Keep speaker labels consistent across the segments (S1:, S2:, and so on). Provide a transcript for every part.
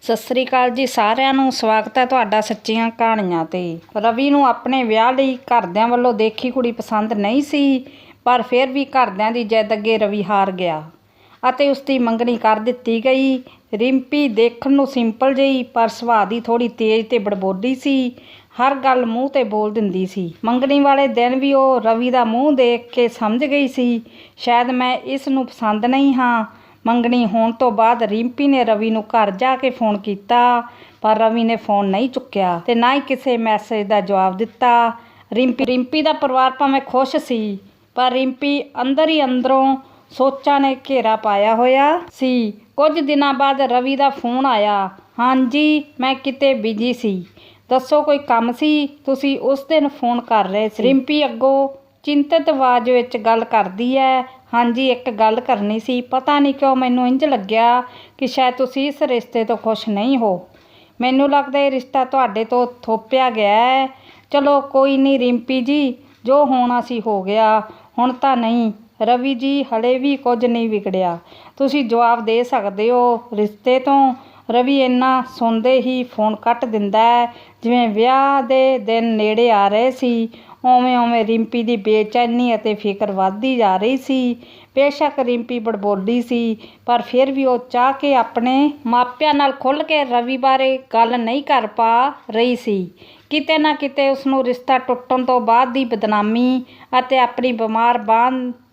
S1: ਸਤਿ ਸ੍ਰੀ ਅਕਾਲ ਜੀ ਸਾਰਿਆਂ ਨੂੰ। ਸਵਾਗਤ ਹੈ ਤੁਹਾਡਾ ਸੱਚੀਆਂ ਕਹਾਣੀਆਂ 'ਤੇ। ਰਵੀ ਨੂੰ ਆਪਣੇ ਵਿਆਹ ਲਈ ਘਰਦਿਆਂ ਵੱਲੋਂ ਦੇਖੀ ਕੁੜੀ ਪਸੰਦ ਨਹੀਂ ਸੀ, ਪਰ ਫਿਰ ਵੀ ਘਰਦਿਆਂ ਦੀ ਜਿੱਦ ਅੱਗੇ ਰਵੀ ਹਾਰ ਗਿਆ ਅਤੇ ਉਸ ਦੀ ਮੰਗਣੀ ਕਰ ਦਿੱਤੀ ਗਈ। ਰਿੰਪੀ ਦੇਖਣ ਨੂੰ ਸਿੰਪਲ ਜਿਹੀ ਪਰ ਸੁਭਾਅ ਦੀ ਥੋੜ੍ਹੀ ਤੇਜ਼ ਤੇ ਬੜਬੋਲੀ ਸੀ। ਹਰ ਗੱਲ ਮੂੰਹ 'ਤੇ ਬੋਲ ਦਿੰਦੀ ਸੀ। ਮੰਗਣੀ ਵਾਲੇ ਦਿਨ ਵੀ ਉਹ ਰਵੀ ਦਾ ਮੂੰਹ ਦੇਖ ਕੇ ਸਮਝ ਗਈ ਸੀ, ਸ਼ਾਇਦ ਮੈਂ ਇਸ ਨੂੰ ਪਸੰਦ ਨਹੀਂ ਹਾਂ। ਮੰਗਣੀ ਹੋਣ ਤੋਂ ਬਾਅਦ ਰਿੰਪੀ ਨੇ ਰਵੀ ਨੂੰ ਘਰ ਜਾ ਕੇ ਫੋਨ ਕੀਤਾ, ਪਰ ਰਵੀ ਨੇ ਫੋਨ ਨਹੀਂ ਚੁੱਕਿਆ ਤੇ ਨਾ ਹੀ ਕਿਸੇ ਮੈਸੇਜ ਦਾ ਜਵਾਬ ਦਿੱਤਾ। ਰਿੰਪੀ ਦਾ ਪਰਿਵਾਰ ਭਾਵੇਂ ਖੁਸ਼ ਸੀ, ਪਰ ਰਿੰਪੀ ਅੰਦਰ ਹੀ ਅੰਦਰੋਂ ਸੋਚਾਂ ਨੇ ਘੇਰਾ ਪਾਇਆ ਹੋਇਆ ਸੀ। ਕੁਝ ਦਿਨਾਂ ਬਾਅਦ ਰਵੀ ਦਾ ਫੋਨ ਆਇਆ। ਹਾਂਜੀ, ਮੈਂ ਕਿਤੇ ਬਿਜੀ ਸੀ। ਦੱਸੋ, ਕੋਈ ਕੰਮ ਸੀ? ਤੁਸੀਂ ਉਸ ਦਿਨ ਫੋਨ ਕਰ ਰਹੇ ਸੀ। ਰਿੰਪੀ ਅੱਗੋਂ ਚਿੰਤਤ ਆਵਾਜ਼ ਵਿੱਚ ਗੱਲ ਕਰਦੀ ਹੈ। ਹਾਂਜੀ, ਇੱਕ ਗੱਲ ਕਰਨੀ ਸੀ। ਪਤਾ ਨਹੀਂ ਕਿਉਂ ਮੈਨੂੰ ਇੰਝ ਲੱਗਿਆ ਕਿ ਸ਼ਾਇਦ ਤੁਸੀਂ ਇਸ ਰਿਸ਼ਤੇ ਤੋਂ ਖੁਸ਼ ਨਹੀਂ ਹੋ। ਮੈਨੂੰ ਲੱਗਦਾ ਇਹ ਰਿਸ਼ਤਾ ਤੁਹਾਡੇ ਤੋਂ ਥੋਪਿਆ ਗਿਆ ਹੈ। ਚਲੋ ਕੋਈ ਨਹੀਂ ਰਿੰਪੀ ਜੀ, ਜੋ ਹੋਣਾ ਸੀ ਹੋ ਗਿਆ, ਹੁਣ ਤਾਂ ਨਹੀਂ। ਰਵੀ ਜੀ, ਹਲੇ ਵੀ ਕੁਝ ਨਹੀਂ ਵਿਗੜਿਆ। ਤੁਸੀਂ ਜਵਾਬ ਦੇ ਸਕਦੇ ਹੋ ਰਿਸ਼ਤੇ ਤੋਂ। ਰਵੀ ਇੰਨਾ ਸੁਣਦੇ ਹੀ ਫੋਨ ਕੱਟ ਦਿੰਦਾ ਹੈ। ਜਿਵੇਂ ਵਿਆਹ ਦੇ ਦਿਨ ਨੇੜੇ ਆ ਰਹੇ ਸੀ, ਉਵੇਂ ਰਿੰਪੀ ਦੀ ਬੇਚੈਨੀ ਅਤੇ ਫਿਕਰ ਵੱਧਦੀ ਜਾ ਰਹੀ ਸੀ। ਬੇਸ਼ੱਕ ਰਿੰਪੀ ਬੜਬੋਲੀ ਸੀ, ਪਰ ਫਿਰ ਵੀ ਉਹ ਚਾਹ ਕੇ ਆਪਣੇ ਮਾਪਿਆਂ ਨਾਲ ਖੁੱਲ੍ਹ ਕੇ ਰਵੀ ਬਾਰੇ ਗੱਲ ਨਹੀਂ ਕਰ ਪਾ ਰਹੀ ਸੀ। ਕਿਤੇ ਨਾ ਕਿਤੇ ਉਸਨੂੰ ਰਿਸ਼ਤਾ ਟੁੱਟਣ ਤੋਂ ਬਾਅਦ ਦੀ ਬਦਨਾਮੀ ਅਤੇ ਆਪਣੀ ਬਿਮਾਰ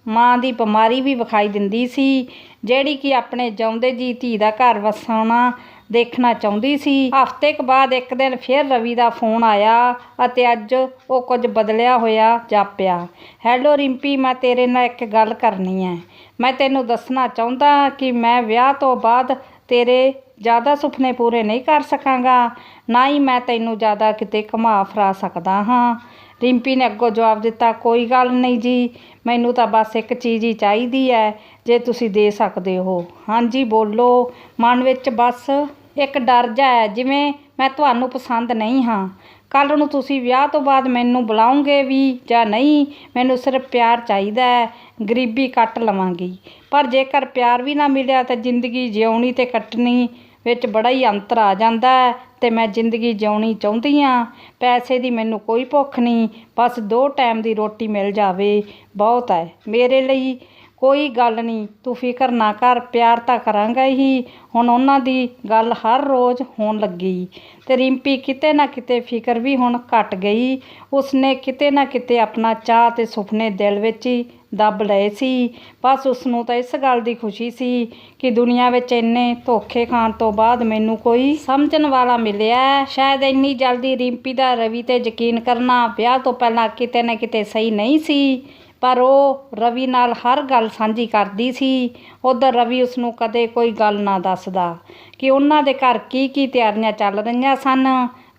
S1: ਮਾਂ ਦੀ ਬਿਮਾਰੀ ਵੀ ਵਿਖਾਈ ਦਿੰਦੀ ਸੀ, ਜਿਹੜੀ ਕਿ ਆਪਣੇ ਜਿਉਂਦੇ ਜੀ ਧੀ ਦਾ ਘਰ ਵਸਾਉਣਾ ਦੇਖਣਾ ਚਾਹੁੰਦੀ ਸੀ। ਹਫ਼ਤੇ ਕੁ ਬਾਅਦ ਇੱਕ ਦਿਨ ਫਿਰ ਰਵੀ ਦਾ ਫੋਨ ਆਇਆ ਅਤੇ ਅੱਜ ਉਹ ਕੁਝ ਬਦਲਿਆ ਹੋਇਆ ਜਾਪਿਆ। ਹੈਲੋ ਰਿੰਪੀ, ਮੈਂ ਤੇਰੇ ਨਾਲ ਇੱਕ ਗੱਲ ਕਰਨੀ ਹੈ। ਮੈਂ ਤੈਨੂੰ ਦੱਸਣਾ ਚਾਹੁੰਦਾ ਕਿ ਮੈਂ ਵਿਆਹ ਤੋਂ ਬਾਅਦ ਤੇਰੇ ਜ਼ਿਆਦਾ ਸੁਪਨੇ ਪੂਰੇ ਨਹੀਂ ਕਰ ਸਕਾਂਗਾ, ਨਾ ਹੀ ਮੈਂ ਤੈਨੂੰ ਜ਼ਿਆਦਾ ਕਿਤੇ ਘੁਮਾ ਫਿਰਾ ਸਕਦਾ ਹਾਂ। ਰਿੰਪੀ ਨੇ ਅੱਗੋਂ ਜਵਾਬ ਦਿੱਤਾ, ਕੋਈ ਗੱਲ ਨਹੀਂ ਜੀ, ਮੈਨੂੰ ਤਾਂ ਬਸ ਇੱਕ ਚੀਜ਼ ਹੀ ਚਾਹੀਦੀ ਹੈ, ਜੇ ਤੁਸੀਂ ਦੇ ਸਕਦੇ ਹੋ। ਹਾਂਜੀ ਬੋਲੋ। ਮਨ ਵਿੱਚ ਬਸ ਇੱਕ ਡਰ ਜਿਹਾ ਹੈ, ਜਿਵੇਂ ਮੈਂ ਤੁਹਾਨੂੰ ਪਸੰਦ ਨਹੀਂ ਹਾਂ। ਕੱਲ੍ਹ ਨੂੰ ਤੁਸੀਂ ਵਿਆਹ ਤੋਂ ਬਾਅਦ ਮੈਨੂੰ ਬੁਲਾਓਗੇ ਵੀ ਜਾਂ ਨਹੀਂ, ਮੈਨੂੰ ਸਿਰਫ ਪਿਆਰ ਚਾਹੀਦਾ ਹੈ। ਗਰੀਬੀ ਕੱਟ ਲਵਾਂਗੀ, ਪਰ ਜੇਕਰ ਪਿਆਰ ਵੀ ਨਾ ਮਿਲਿਆ ਤਾਂ ਜ਼ਿੰਦਗੀ ਜਿਉਣੀ ਤੇ ਕੱਟਣੀ ਵਿੱਚ ਬੜਾ ਹੀ ਅੰਤਰ ਆ ਜਾਂਦਾ ਹੈ, ਅਤੇ ਮੈਂ ਜ਼ਿੰਦਗੀ ਜਿਉਣੀ ਚਾਹੁੰਦੀ ਹਾਂ। ਪੈਸੇ ਦੀ ਮੈਨੂੰ ਕੋਈ ਭੁੱਖ ਨਹੀਂ, ਬਸ 2 ਟਾਈਮ ਦੀ ਰੋਟੀ ਮਿਲ ਜਾਵੇ ਬਹੁਤ ਹੈ ਮੇਰੇ ਲਈ। ਕੋਈ ਗੱਲ ਨਹੀਂ, ਤੂੰ ਫਿਕਰ ਨਾ ਕਰ, ਪਿਆਰ ਤਾਂ ਕਰਾਂਗਾ ਹੀ। ਹੁਣ ਉਹਨਾਂ ਦੀ ਗੱਲ ਹਰ ਰੋਜ਼ ਹੋਣ ਲੱਗੀ ਅਤੇ ਰਿੰਪੀ ਕਿਤੇ ਨਾ ਕਿਤੇ ਫਿਕਰ ਵੀ ਹੁਣ ਘਟ ਗਈ। ਉਸਨੇ ਕਿਤੇ ਨਾ ਕਿਤੇ ਆਪਣਾ ਚਾਅ ਅਤੇ ਸੁਪਨੇ ਦਿਲ ਵਿੱਚ ਹੀ ਦੱਬ ਲਏ ਸੀ। ਬਸ ਉਸਨੂੰ ਤਾਂ ਇਸ ਗੱਲ ਦੀ ਖੁਸ਼ੀ ਸੀ ਕਿ ਦੁਨੀਆ ਵਿੱਚ ਇੰਨੇ ਧੋਖੇ ਖਾਣ ਤੋਂ ਬਾਅਦ ਮੈਨੂੰ ਕੋਈ ਸਮਝਣ ਵਾਲਾ ਮਿਲਿਆ। ਸ਼ਾਇਦ ਇੰਨੀ ਜਲਦੀ ਰਿੰਪੀ ਦਾ ਰਵੀ 'ਤੇ ਯਕੀਨ ਕਰਨਾ ਵਿਆਹ ਤੋਂ ਪਹਿਲਾਂ ਕਿਤੇ ਨਾ ਕਿਤੇ ਸਹੀ ਨਹੀਂ ਸੀ, ਪਰ ਉਹ ਰਵੀ ਨਾਲ ਹਰ ਗੱਲ ਸਾਂਝੀ ਕਰਦੀ ਸੀ। ਉੱਧਰ ਰਵੀ ਉਸਨੂੰ ਕਦੇ ਕੋਈ ਗੱਲ ਨਾ ਦੱਸਦਾ ਕਿ ਉਹਨਾਂ ਦੇ ਘਰ ਕੀ ਤਿਆਰੀਆਂ ਚੱਲ ਰਹੀਆਂ ਸਨ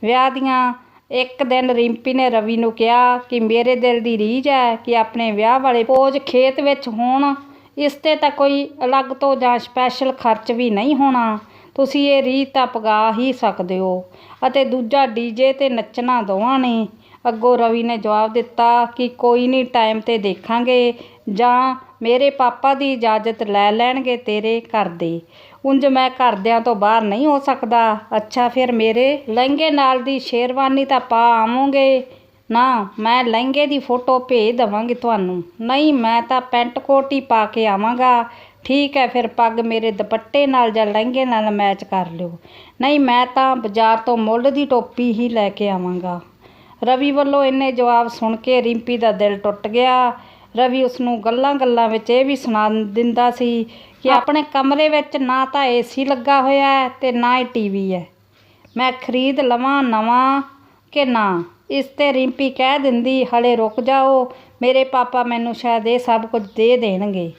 S1: ਵਿਆਹ ਦੀਆਂ। ਇੱਕ ਦਿਨ ਰਿੰਪੀ ਨੇ ਰਵੀ ਨੂੰ ਕਿਹਾ ਕਿ ਮੇਰੇ ਦਿਲ ਦੀ ਰੀਝ ਹੈ ਕਿ ਆਪਣੇ ਵਿਆਹ ਵਾਲੇ ਭੋਜ ਖੇਤ ਵਿੱਚ ਹੋਣ। ਇਸ 'ਤੇ ਤਾਂ ਕੋਈ ਅਲੱਗ ਤੋਂ ਜਾਂ ਸਪੈਸ਼ਲ ਖਰਚ ਵੀ ਨਹੀਂ ਹੋਣਾ। ਤੁਸੀਂ ਇਹ ਰੀਝ ਤਾਂ ਪੁਗਾ ਹੀ ਸਕਦੇ ਹੋ, ਅਤੇ ਦੂਜਾ ਡੀਜੇ 'ਤੇ ਨੱਚਣਾ ਦੋਵਾਂ ਨੇ। ਅੱਗੋਂ ਰਵੀ ਨੇ ਜਵਾਬ ਦਿੱਤਾ ਕਿ ਕੋਈ ਨਹੀਂ, ਟਾਈਮ 'ਤੇ ਦੇਖਾਂਗੇ, ਜਾਂ ਮੇਰੇ ਪਾਪਾ ਦੀ ਇਜਾਜ਼ਤ ਲੈ ਲੈਣਗੇ ਤੇਰੇ ਘਰ ਦੇ। ਉਂਝ ਮੈਂ ਘਰਦਿਆਂ ਤੋਂ ਬਾਹਰ ਨਹੀਂ ਹੋ ਸਕਦਾ। ਅੱਛਾ, ਫਿਰ ਮੇਰੇ ਲਹਿੰਗੇ ਨਾਲ ਦੀ ਸ਼ੇਰਵਾਨੀ ਤਾਂ ਪਾ ਆਵੋਗੇ ਨਾ? ਮੈਂ ਲਹਿੰਗੇ ਦੀ ਫੋਟੋ ਭੇਜ ਦੇਵਾਂਗੀ ਤੁਹਾਨੂੰ। ਨਹੀਂ, ਮੈਂ ਤਾਂ ਪੈਂਟ ਕੋਟ ਹੀ ਪਾ ਕੇ ਆਵਾਂਗਾ। ਠੀਕ ਹੈ, ਫਿਰ ਪੱਗ ਮੇਰੇ ਦੁਪੱਟੇ ਨਾਲ ਜਾਂ ਲਹਿੰਗੇ ਨਾਲ ਮੈਚ ਕਰ ਲਿਓ। ਨਹੀਂ, ਮੈਂ ਤਾਂ ਬਾਜ਼ਾਰ ਤੋਂ ਮੁੱਲ ਦੀ ਟੋਪੀ ਹੀ ਲੈ ਕੇ ਆਵਾਂਗਾ। ਰਵੀ ਵੱਲੋਂ ਇੰਨੇ ਜਵਾਬ ਸੁਣ ਕੇ ਰਿੰਪੀ ਦਾ ਦਿਲ ਟੁੱਟ ਗਿਆ। ਰਵੀ ਉਸਨੂੰ ਗੱਲਾਂ ਵਿੱਚ ਇਹ ਵੀ ਸੁਣਾ ਦਿੰਦਾ ਸੀ ਕਿ ਆਪਣੇ ਕਮਰੇ ਵਿੱਚ ਨਾ ਤਾਂ ਏਸੀ ਲੱਗਾ ਹੋਇਆ ਹੈ ਅਤੇ ਨਾ ਹੀ ਟੀਵੀ ਹੈ। ਮੈਂ ਖਰੀਦ ਲਵਾਂ ਨਵਾਂ ਕਿ ਨਾ? ਇਸ 'ਤੇ ਰਿੰਪੀ ਕਹਿ ਦਿੰਦੀ, ਹਲੇ ਰੁਕ ਜਾਓ, ਮੇਰੇ ਪਾਪਾ ਮੈਨੂੰ ਸ਼ਾਇਦ ਇਹ ਸਭ ਕੁਝ ਦੇ ਦੇਣਗੇ।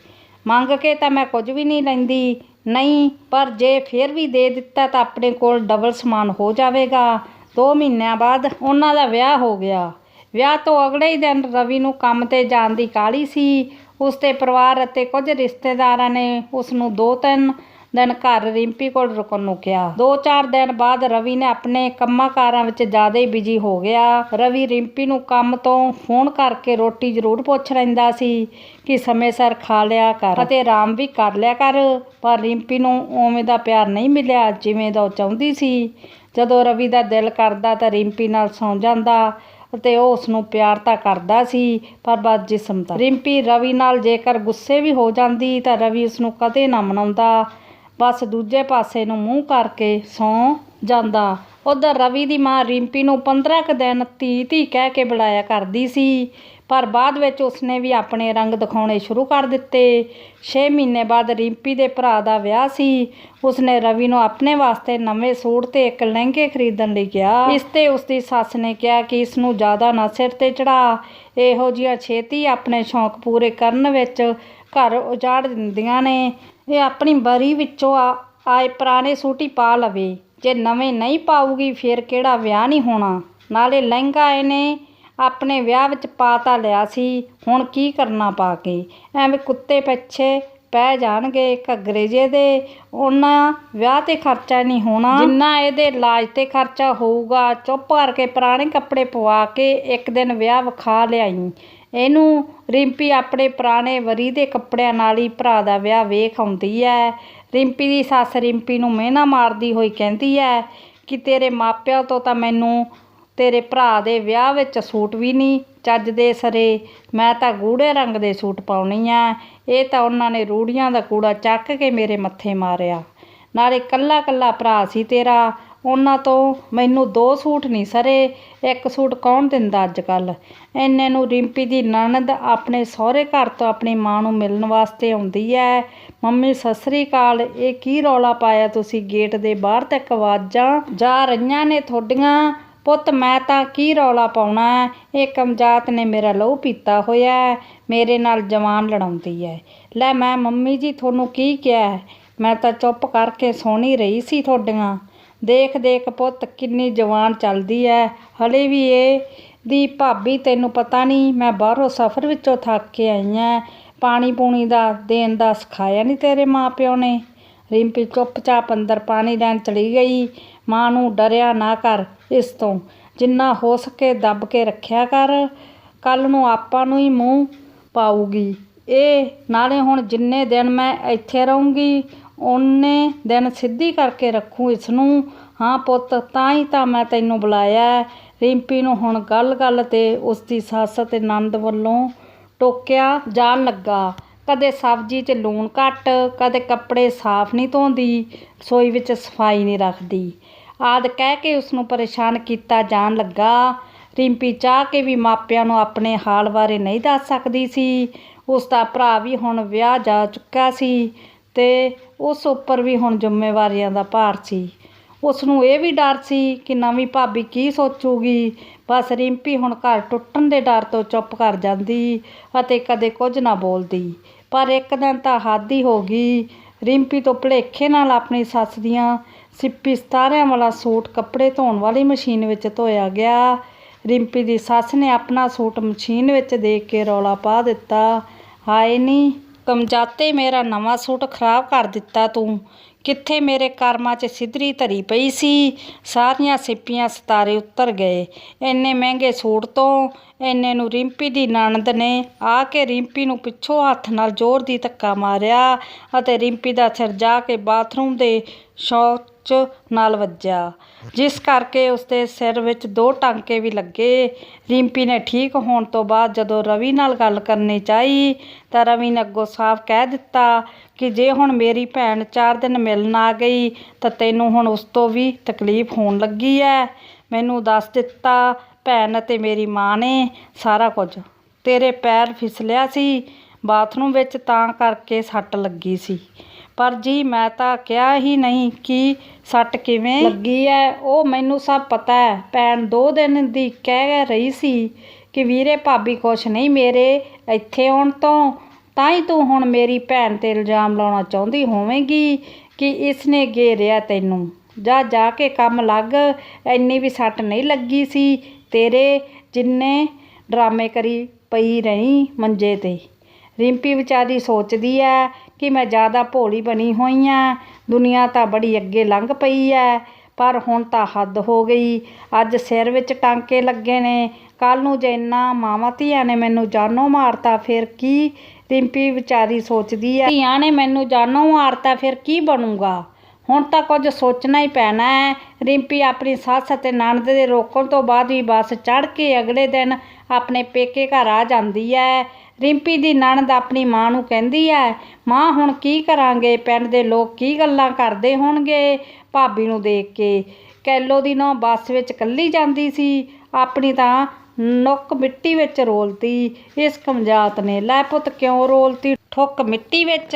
S1: ਮੰਗ ਕੇ ਤਾਂ ਮੈਂ ਕੁਝ ਵੀ ਨਹੀਂ ਲੈਂਦੀ। ਨਹੀਂ, ਪਰ ਜੇ ਫਿਰ ਵੀ ਦੇ ਦਿੱਤਾ ਤਾਂ ਆਪਣੇ ਕੋਲ ਡਬਲ ਸਮਾਨ ਹੋ ਜਾਵੇਗਾ। 2 ਮਹੀਨਿਆਂ ਬਾਅਦ ਉਹਨਾਂ ਦਾ ਵਿਆਹ ਹੋ ਗਿਆ। ਵਿਆਹ ਤੋਂ ਅਗਲੇ ਹੀ ਦਿਨ ਰਵੀ ਨੂੰ ਕੰਮ 'ਤੇ ਜਾਣ ਦੀ ਕਾਹਲੀ ਸੀ। ਉਸ ਦੇ ਪਰਿਵਾਰ ਅਤੇ ਕੁਝ ਰਿਸ਼ਤੇਦਾਰਾਂ ਨੇ ਉਸਨੂੰ 2-3 ਦਿਨ ਘਰ ਰਿੰਪੀ ਕੋਲ ਰੁਕਣ ਨੂੰ ਕਿਹਾ। 2-4 ਦਿਨ ਬਾਅਦ ਰਵੀ ਨੇ ਆਪਣੇ ਕੰਮਾਂ ਕਾਰਾਂ ਵਿੱਚ ਜ਼ਿਆਦਾ ਹੀ ਬਿਜੀ ਹੋ ਗਿਆ। ਰਵੀ ਰਿੰਪੀ ਨੂੰ ਕੰਮ ਤੋਂ ਫੋਨ ਕਰਕੇ ਰੋਟੀ ਜ਼ਰੂਰ ਪੁੱਛ ਲੈਂਦਾ ਸੀ ਕਿ ਸਮੇਂ ਸਿਰ ਖਾ ਲਿਆ ਕਰ ਅਤੇ ਆਰਾਮ ਵੀ ਕਰ ਲਿਆ ਕਰ, ਪਰ ਰਿੰਪੀ ਨੂੰ ਉਵੇਂ ਦਾ ਪਿਆਰ ਨਹੀਂ ਮਿਲਿਆ ਜਿਵੇਂ ਦਾ ਉਹ ਚਾਹੁੰਦੀ ਸੀ। ਜਦੋਂ ਰਵੀ ਦਾ ਦਿਲ ਕਰਦਾ ਤਾਂ ਰਿੰਪੀ ਨਾਲ ਸੌਂ ਜਾਂਦਾ ਅਤੇ ਉਹ ਉਸਨੂੰ ਪਿਆਰ ਤਾਂ ਕਰਦਾ ਸੀ, ਪਰ ਬਸ ਜਿਸਮ ਤਾਂ। ਰਿੰਪੀ ਰਵੀ ਨਾਲ ਜੇਕਰ ਗੁੱਸੇ ਵੀ ਹੋ ਜਾਂਦੀ ਤਾਂ ਰਵੀ ਉਸਨੂੰ ਕਦੇ ਨਾ ਮਨਾਉਂਦਾ, ਬਸ ਦੂਜੇ ਪਾਸੇ ਨੂੰ ਮੂੰਹ ਕਰਕੇ ਸੌਂ ਜਾਂਦਾ। ਉੱਧਰ ਰਵੀ ਦੀ ਮਾਂ ਰਿੰਪੀ ਨੂੰ 15 ਕੁ ਦਿਨ ਧੀ ਕਹਿ ਕੇ ਬੁਲਾਇਆ ਕਰਦੀ ਸੀ, ਪਰ ਬਾਅਦ ਵਿੱਚ ਉਸਨੇ ਵੀ ਆਪਣੇ ਰੰਗ ਦਿਖਾਉਣੇ ਸ਼ੁਰੂ ਕਰ ਦਿੱਤੇ। 6 ਮਹੀਨੇ ਬਾਅਦ ਰਿੰਪੀ ਦੇ ਭਰਾ ਦਾ ਵਿਆਹ ਸੀ। ਉਸਨੇ ਰਵੀ ਨੂੰ ਆਪਣੇ ਵਾਸਤੇ ਨਵੇਂ ਸੂਟ ਤੇ ਇੱਕ ਲਹਿੰਗੇ ਖਰੀਦਣ ਲਈ ਕਿਹਾ। ਇਸ ਤੇ ਉਸਦੀ ਸੱਸ ਨੇ ਕਿਹਾ ਕਿ ਇਸ ਨੂੰ ਜ਼ਿਆਦਾ ਨਾ ਸਿਰ ਤੇ ਚੜਾ, ਇਹੋ ਜਿਹੀਆਂ ਛੇਤੀ ਆਪਣੇ ਸ਼ੌਂਕ ਪੂਰੇ ਕਰਨ ਵਿੱਚ ਘਰ ਉਜਾੜ ਦਿੰਦੀਆਂ ਨੇ। ਇਹ ਆਪਣੀ ਬਰੀ ਵਿੱਚੋਂ ਆਏ ਪੁਰਾਣੇ ਸੂਟ ਹੀ ਪਾ ਲਵੇ, ਜੇ ਨਵੇਂ ਨਹੀਂ ਪਾਊਗੀ ਫਿਰ ਕਿਹੜਾ ਵਿਆਹ ਨਹੀਂ ਹੋਣਾ। ਨਾਲੇ ਲਹਿੰਗਾ ਇਹਨੇ ਆਪਣੇ ਵਿਆਹ ਵਿੱਚ ਪਾ ਤਾਂ ਲਿਆ ਸੀ, ਹੁਣ ਕੀ ਕਰਨਾ ਪਾ ਕੇ, ਐਵੇਂ ਕੁੱਤੇ ਪਿੱਛੇ ਪੈ ਜਾਣਗੇ ਘੱਗਰੇ ਜੇ ਦੇ। ਉਹਨਾਂ ਵਿਆਹ 'ਤੇ ਖਰਚਾ ਨਹੀਂ ਹੋਣਾ ਜਿੰਨਾ ਇਹਦੇ ਇਲਾਜ 'ਤੇ ਖਰਚਾ ਹੋਊਗਾ। ਚੁੱਪ ਕਰਕੇ ਪੁਰਾਣੇ ਕੱਪੜੇ ਪਵਾ ਕੇ ਇੱਕ ਦਿਨ ਵਿਆਹ ਵਿਖਾ ਲਿਆਈ ਇਹਨੂੰ। ਰਿੰਪੀ ਆਪਣੇ ਪੁਰਾਣੇ ਵਰੀ ਦੇ ਕੱਪੜਿਆਂ ਨਾਲ ਹੀ ਭਰਾ ਦਾ ਵਿਆਹ ਵੇਖ ਆਉਂਦੀ ਹੈ। ਰਿੰਪੀ ਦੀ ਸੱਸ ਰਿੰਪੀ ਨੂੰ ਮਿਹਣਾ ਮਾਰਦੀ ਹੋਈ ਕਹਿੰਦੀ ਹੈ ਕਿ ਤੇਰੇ ਮਾਪਿਆਂ ਤੋਂ ਤਾਂ ਮੈਨੂੰ ਤੇਰੇ ਭਰਾ ਦੇ ਵਿਆਹ ਵਿੱਚ ਸੂਟ ਵੀ ਨਹੀਂ ਚੱਜ ਦੇ ਸਰੇ, ਮੈਂ ਤਾਂ ਗੂੜ੍ਹੇ ਰੰਗ ਦੇ ਸੂਟ ਪਾਉਣੀ ਆ। ਇਹ ਤਾਂ ਉਹਨਾਂ ਨੇ ਰੂੜੀਆਂ ਦਾ ਕੂੜਾ ਚੱਕ ਕੇ ਮੇਰੇ ਮੱਥੇ ਮਾਰਿਆ। ਨਾਲੇ ਕੱਲਾ ਕੱਲਾ ਭਰਾ ਸੀ ਤੇਰਾ, ਉਹਨਾਂ ਤੋਂ ਮੈਨੂੰ 2 ਸੂਟ ਨਹੀਂ ਸਰੇ, ਇੱਕ ਸੂਟ ਕੌਣ ਦਿੰਦਾ ਅੱਜ ਕੱਲ੍ਹ। ਇੰਨੇ ਨੂੰ ਰਿੰਪੀ ਦੀ ਨਣਦ ਆਪਣੇ ਸਹੁਰੇ ਘਰ ਤੋਂ ਆਪਣੀ ਮਾਂ ਨੂੰ ਮਿਲਣ ਵਾਸਤੇ ਆਉਂਦੀ ਹੈ। ਮੰਮੀ ਸਤਿ ਸ੍ਰੀ ਅਕਾਲ, ਇਹ ਕੀ ਰੌਲਾ ਪਾਇਆ ਤੁਸੀਂ ਗੇਟ ਦੇ ਬਾਹਰ ਤੱਕ ਆਵਾਜ਼ਾਂ ਜਾ ਰਹੀਆਂ ਨੇ ਤੁਹਾਡੀਆਂ। ਪੁੱਤ ਮੈਂ ਤਾਂ ਕੀ ਰੌਲਾ ਪਾਉਣਾ, ਇਹ ਕਮਜਾਤ ਨੇ ਮੇਰਾ ਲਹੂ ਪੀਤਾ ਹੋਇਆ, ਮੇਰੇ ਨਾਲ ਜਵਾਨ ਲੜਾਉਂਦੀ ਹੈ। ਲੈ ਮੈਂ ਮੰਮੀ ਜੀ ਤੁਹਾਨੂੰ ਕੀ ਕਿਹਾ, ਮੈਂ ਤਾਂ ਚੁੱਪ ਕਰਕੇ ਸੁਣੀ ਰਹੀ ਸੀ ਤੁਹਾਡੀਆਂ। ਦੇਖ ਦੇਖ ਪੁੱਤ ਕਿੰਨੀ ਜਵਾਨ ਚੱਲਦੀ ਹੈ, ਹਲੇ ਵੀ ਇਹ ਦੀ ਭਾਬੀ ਤੈਨੂੰ ਪਤਾ ਨਹੀਂ ਮੈਂ ਬਾਹਰੋਂ ਸਫ਼ਰ ਵਿੱਚੋਂ ਥੱਕ ਕੇ ਆਈ ਹਾਂ, ਪਾਣੀ ਪੂਣੀ ਦਾ ਦੇਣ ਦਾ ਸਿਖਾਇਆ ਨਹੀਂ ਤੇਰੇ ਮਾਂ ਪਿਓ ਨੇ। ਰਿੰਪੀ ਚੁੱਪਚਾਪ ਅੰਦਰ ਪਾਣੀ ਲੈਣ ਚਲੀ ਗਈ। ਮਾਂ ਨੂੰ ਡਰਿਆ ਨਾ ਕਰ, ਇਸ ਤੋਂ ਜਿੰਨਾ ਹੋ ਸਕੇ ਦੱਬ ਕੇ ਰੱਖਿਆ ਕਰ, ਕੱਲ੍ਹ ਨੂੰ ਆਪਾਂ ਨੂੰ ਹੀ ਮੂੰਹ ਪਾਊਗੀ ਇਹ। ਨਾਲੇ ਹੁਣ ਜਿੰਨੇ ਦਿਨ ਮੈਂ ਇੱਥੇ ਰਹੂੰਗੀ ਓਨੇ ਦਿਨ ਸਿੱਧੀ ਕਰਕੇ ਰੱਖੂ ਇਸ ਨੂੰ। ਹਾਂ ਪੁੱਤ, ਤਾਂ ਹੀ ਤਾਂ ਮੈਂ ਤੈਨੂੰ ਬੁਲਾਇਆ। ਰਿੰਪੀ ਨੂੰ ਹੁਣ ਗੱਲ-ਗੱਲ 'ਤੇ ਉਸਦੀ ਸੱਸ ਅਤੇ ਨਣਦ ਵੱਲੋਂ ਟੋਕਿਆ ਜਾਣ ਲੱਗਾ। ਕਦੇ ਸਬਜ਼ੀ 'ਚ ਲੂਣ ਘੱਟ, ਕਦੇ ਕੱਪੜੇ ਸਾਫ਼ ਨਹੀਂ ਧੋਂਦੀ, ਰਸੋਈ ਵਿੱਚ ਸਫਾਈ ਨਹੀਂ ਰੱਖਦੀ ਆਦਿ ਕਹਿ ਕੇ ਉਸਨੂੰ ਪਰੇਸ਼ਾਨ ਕੀਤਾ ਜਾਣ ਲੱਗਾ। ਰਿੰਪੀ ਚਾਹ ਕੇ ਵੀ ਮਾਪਿਆਂ ਨੂੰ ਆਪਣੇ ਹਾਲ ਬਾਰੇ ਨਹੀਂ ਦੱਸ ਸਕਦੀ ਸੀ। ਉਸਦਾ ਭਰਾ ਵੀ ਹੁਣ ਵਿਆਹ ਜਾ ਚੁੱਕਾ ਸੀ ਅਤੇ ਉਸ ਉੱਪਰ ਵੀ ਹੁਣ ਜ਼ਿੰਮੇਵਾਰੀਆਂ ਦਾ ਭਾਰ ਸੀ। ਉਸਨੂੰ ਇਹ ਵੀ ਡਰ ਸੀ ਕਿ ਨਵੀਂ ਭਾਬੀ ਕੀ ਸੋਚੂਗੀ। ਬਸ ਰਿੰਪੀ ਹੁਣ ਘਰ ਟੁੱਟਣ ਦੇ ਡਰ ਤੋਂ ਚੁੱਪ ਕਰ ਜਾਂਦੀ ਅਤੇ ਕਦੇ ਕੁਝ ਨਾ ਬੋਲਦੀ। ਪਰ ਇੱਕ ਦਿਨ ਤਾਂ ਹੱਦ ਹੀ ਹੋ ਗਈ। ਰਿੰਪੀ ਤੋਂ ਭੁਲੇਖੇ ਨਾਲ ਆਪਣੀ ਸੱਸ ਦੀਆਂ ਸਿੱਪੀ ਸਿਤਾਰਿਆਂ ਵਾਲਾ ਸੂਟ ਕੱਪੜੇ ਧੋਣ ਵਾਲੀ ਮਸ਼ੀਨ ਵਿੱਚ ਧੋਇਆ ਗਿਆ। ਰਿੰਪੀ ਦੀ ਸੱਸ ਨੇ ਆਪਣਾ ਸੂਟ ਮਸ਼ੀਨ ਵਿੱਚ ਦੇਖ ਕੇ ਰੌਲਾ ਪਾ ਦਿੱਤਾ, ਹਾਏ ਨੀ ਕਮਜਾਤੇ, ਮੇਰਾ ਨਵਾਂ ਸੂਟ ਖਰਾਬ ਕਰ ਦਿੱਤਾ ਤੂੰ। ਕਿੱਥੇ ਮੇਰੇ ਕਰਮਾਂ 'ਚ ਸਿੱਧਰੀ ਧਰੀ ਪਈ ਸੀ, ਸਾਰੀਆਂ ਸਿੱਪੀਆਂ ਸਿਤਾਰੇ ਉੱਤਰ ਗਏ ਇੰਨੇ ਮਹਿੰਗੇ ਸੂਟ ਤੋਂ। ਇੰਨੇ ਨੂੰ ਰਿੰਪੀ ਦੀ ਨਣਦ ਨੇ ਆ ਕੇ ਰਿੰਪੀ ਨੂੰ ਪਿੱਛੋਂ ਹੱਥ ਨਾਲ ਜ਼ੋਰ ਦੀ ਧੱਕਾ ਮਾਰਿਆ ਅਤੇ ਰਿੰਪੀ ਦਾ ਸਿਰ ਜਾ ਕੇ ਬਾਥਰੂਮ ਦੇ ਸ਼ੌਚ ਨਾਲ ਵੱਜਿਆ, ਜਿਸ ਕਰਕੇ ਉਸਦੇ ਸਿਰ ਵਿੱਚ 2 ਟਾਂਕੇ ਵੀ ਲੱਗੇ। ਰਿੰਪੀ ਨੇ ਠੀਕ ਹੋਣ ਤੋਂ ਬਾਅਦ ਜਦੋਂ ਰਵੀ ਨਾਲ ਗੱਲ ਕਰਨੀ ਚਾਹੀ ਤਾਂ ਰਵੀ ਨੇ ਅੱਗੋਂ ਸਾਫ਼ ਕਹਿ ਦਿੱਤਾ ਕਿ ਜੇ ਹੁਣ ਮੇਰੀ ਭੈਣ 4 ਦਿਨ ਮਿਲਣ ਆ ਗਈ ਤਾਂ ਤੈਨੂੰ ਹੁਣ ਉਸ ਤੋਂ ਵੀ ਤਕਲੀਫ ਹੋਣ ਲੱਗੀ ਹੈ। ਮੈਨੂੰ ਦੱਸ ਦਿੱਤਾ ਭੈਣ ਅਤੇ ਮੇਰੀ ਮਾਂ ਨੇ ਸਾਰਾ ਕੁਝ। ਤੇਰੇ ਪੈਰ ਫਿਸਲਿਆ ਸੀ ਬਾਥਰੂਮ ਵਿੱਚ ਤਾਂ ਕਰਕੇ ਸੱਟ ਲੱਗੀ ਸੀ, ਪਰ ਜੀ ਮੈਂ ਤਾਂ ਕਿਹਾ ਹੀ ਨਹੀਂ ਕਿ ਸੱਟ ਕਿਵੇਂ ਲੱਗੀ ਹੈ, ਉਹ ਮੈਨੂੰ ਸਭ ਪਤਾ ਹੈ। ਭੈਣ 2 ਦਿਨ ਦੀ ਕਹਿ ਰਹੀ ਸੀ ਕਿ ਵੀਰੇ ਭਾਬੀ ਖੁਸ਼ ਨਹੀਂ ਮੇਰੇ ਇੱਥੇ ਆਉਣ ਤੋਂ, ਤਾਂ ਹੀ ਤੂੰ ਹੁਣ ਮੇਰੀ ਭੈਣ 'ਤੇ ਇਲਜ਼ਾਮ ਲਾਉਣਾ ਚਾਹੁੰਦੀ ਹੋਵੇਂਗੀ ਕਿ ਇਸ ਨੇ ਘੇਰਿਆ ਤੈਨੂੰ। ਜਾ ਕੇ ਕੰਮ ਲੱਗ, ਇੰਨੀ ਵੀ ਸੱਟ ਨਹੀਂ ਲੱਗੀ ਸੀ ਤੇਰੇ ਜਿੰਨੇ ਡਰਾਮੇ ਕਰੀ ਪਈ ਰਹੀ ਮੰਜੇ 'ਤੇ। ਰਿੰਪੀ ਵਿਚਾਰੀ ਸੋਚਦੀ ਹੈ ਕਿ ਮੈਂ ਜ਼ਿਆਦਾ ਭੋਲੀ ਬਣੀ ਹੋਈ ਹਾਂ, ਦੁਨੀਆ ਤਾਂ ਬੜੀ ਅੱਗੇ ਲੰਘ ਪਈ ਹੈ, ਪਰ ਹੁਣ ਤਾਂ ਹੱਦ ਹੋ ਗਈ। ਅੱਜ ਸਿਰ ਵਿੱਚ ਟਾਂਕੇ ਲੱਗੇ ਨੇ, ਕੱਲ੍ਹ ਨੂੰ ਜੇ ਇਹਨਾਂ ਮਾਵਾਂ ਧੀਆਂ ਨੇ ਮੈਨੂੰ ਜਾਨੋਂ ਮਾਰਤਾ ਫਿਰ ਕੀ? ਰਿੰਪੀ ਵਿਚਾਰੀ ਸੋਚਦੀ ਹੈ, ਧੀਆਂ ਨੇ ਮੈਨੂੰ ਜਾਨੋਂ ਮਾਰਤਾ ਫਿਰ ਕੀ ਬਣੂਗਾ? ਹੁਣ ਤਾਂ ਕੁਝ ਸੋਚਣਾ ਹੀ ਪੈਣਾ ਹੈ। ਰਿੰਪੀ ਆਪਣੀ ਸੱਸ ਅਤੇ ਨਣਦ ਦੇ ਰੋਕਣ ਤੋਂ ਬਾਅਦ ਵੀ ਬੱਸ ਚੜ੍ਹ ਕੇ ਅਗਲੇ ਦਿਨ ਆਪਣੇ ਪੇਕੇ ਘਰ ਆ ਜਾਂਦੀ ਹੈ। ਰਿੰਪੀ ਦੀ ਨਣਦ ਆਪਣੀ ਮਾਂ ਨੂੰ ਕਹਿੰਦੀ ਹੈ, ਮਾਂ ਹੁਣ ਕੀ ਕਰਾਂਗੇ? ਪਿੰਡ ਦੇ ਲੋਕ ਕੀ ਗੱਲਾਂ ਕਰਦੇ ਹੋਣਗੇ ਭਾਬੀ ਨੂੰ ਦੇਖ ਕੇ। ਕੈਲੋ ਦੀ ਨੂੰਹ ਬੱਸ ਵਿੱਚ ਇਕੱਲੀ ਜਾਂਦੀ ਸੀ, ਆਪਣੀ ਤਾਂ ਨੁੱਕ ਮਿੱਟੀ ਵਿੱਚ ਰੋਲਤੀ। ਇਸ ਕਮਜਾਤ ਨੇ। ਲੈ ਪੁੱਤ ਕਿਉਂ ਰੋਲਤੀ ਠੁੱਕ ਮਿੱਟੀ ਵਿੱਚ?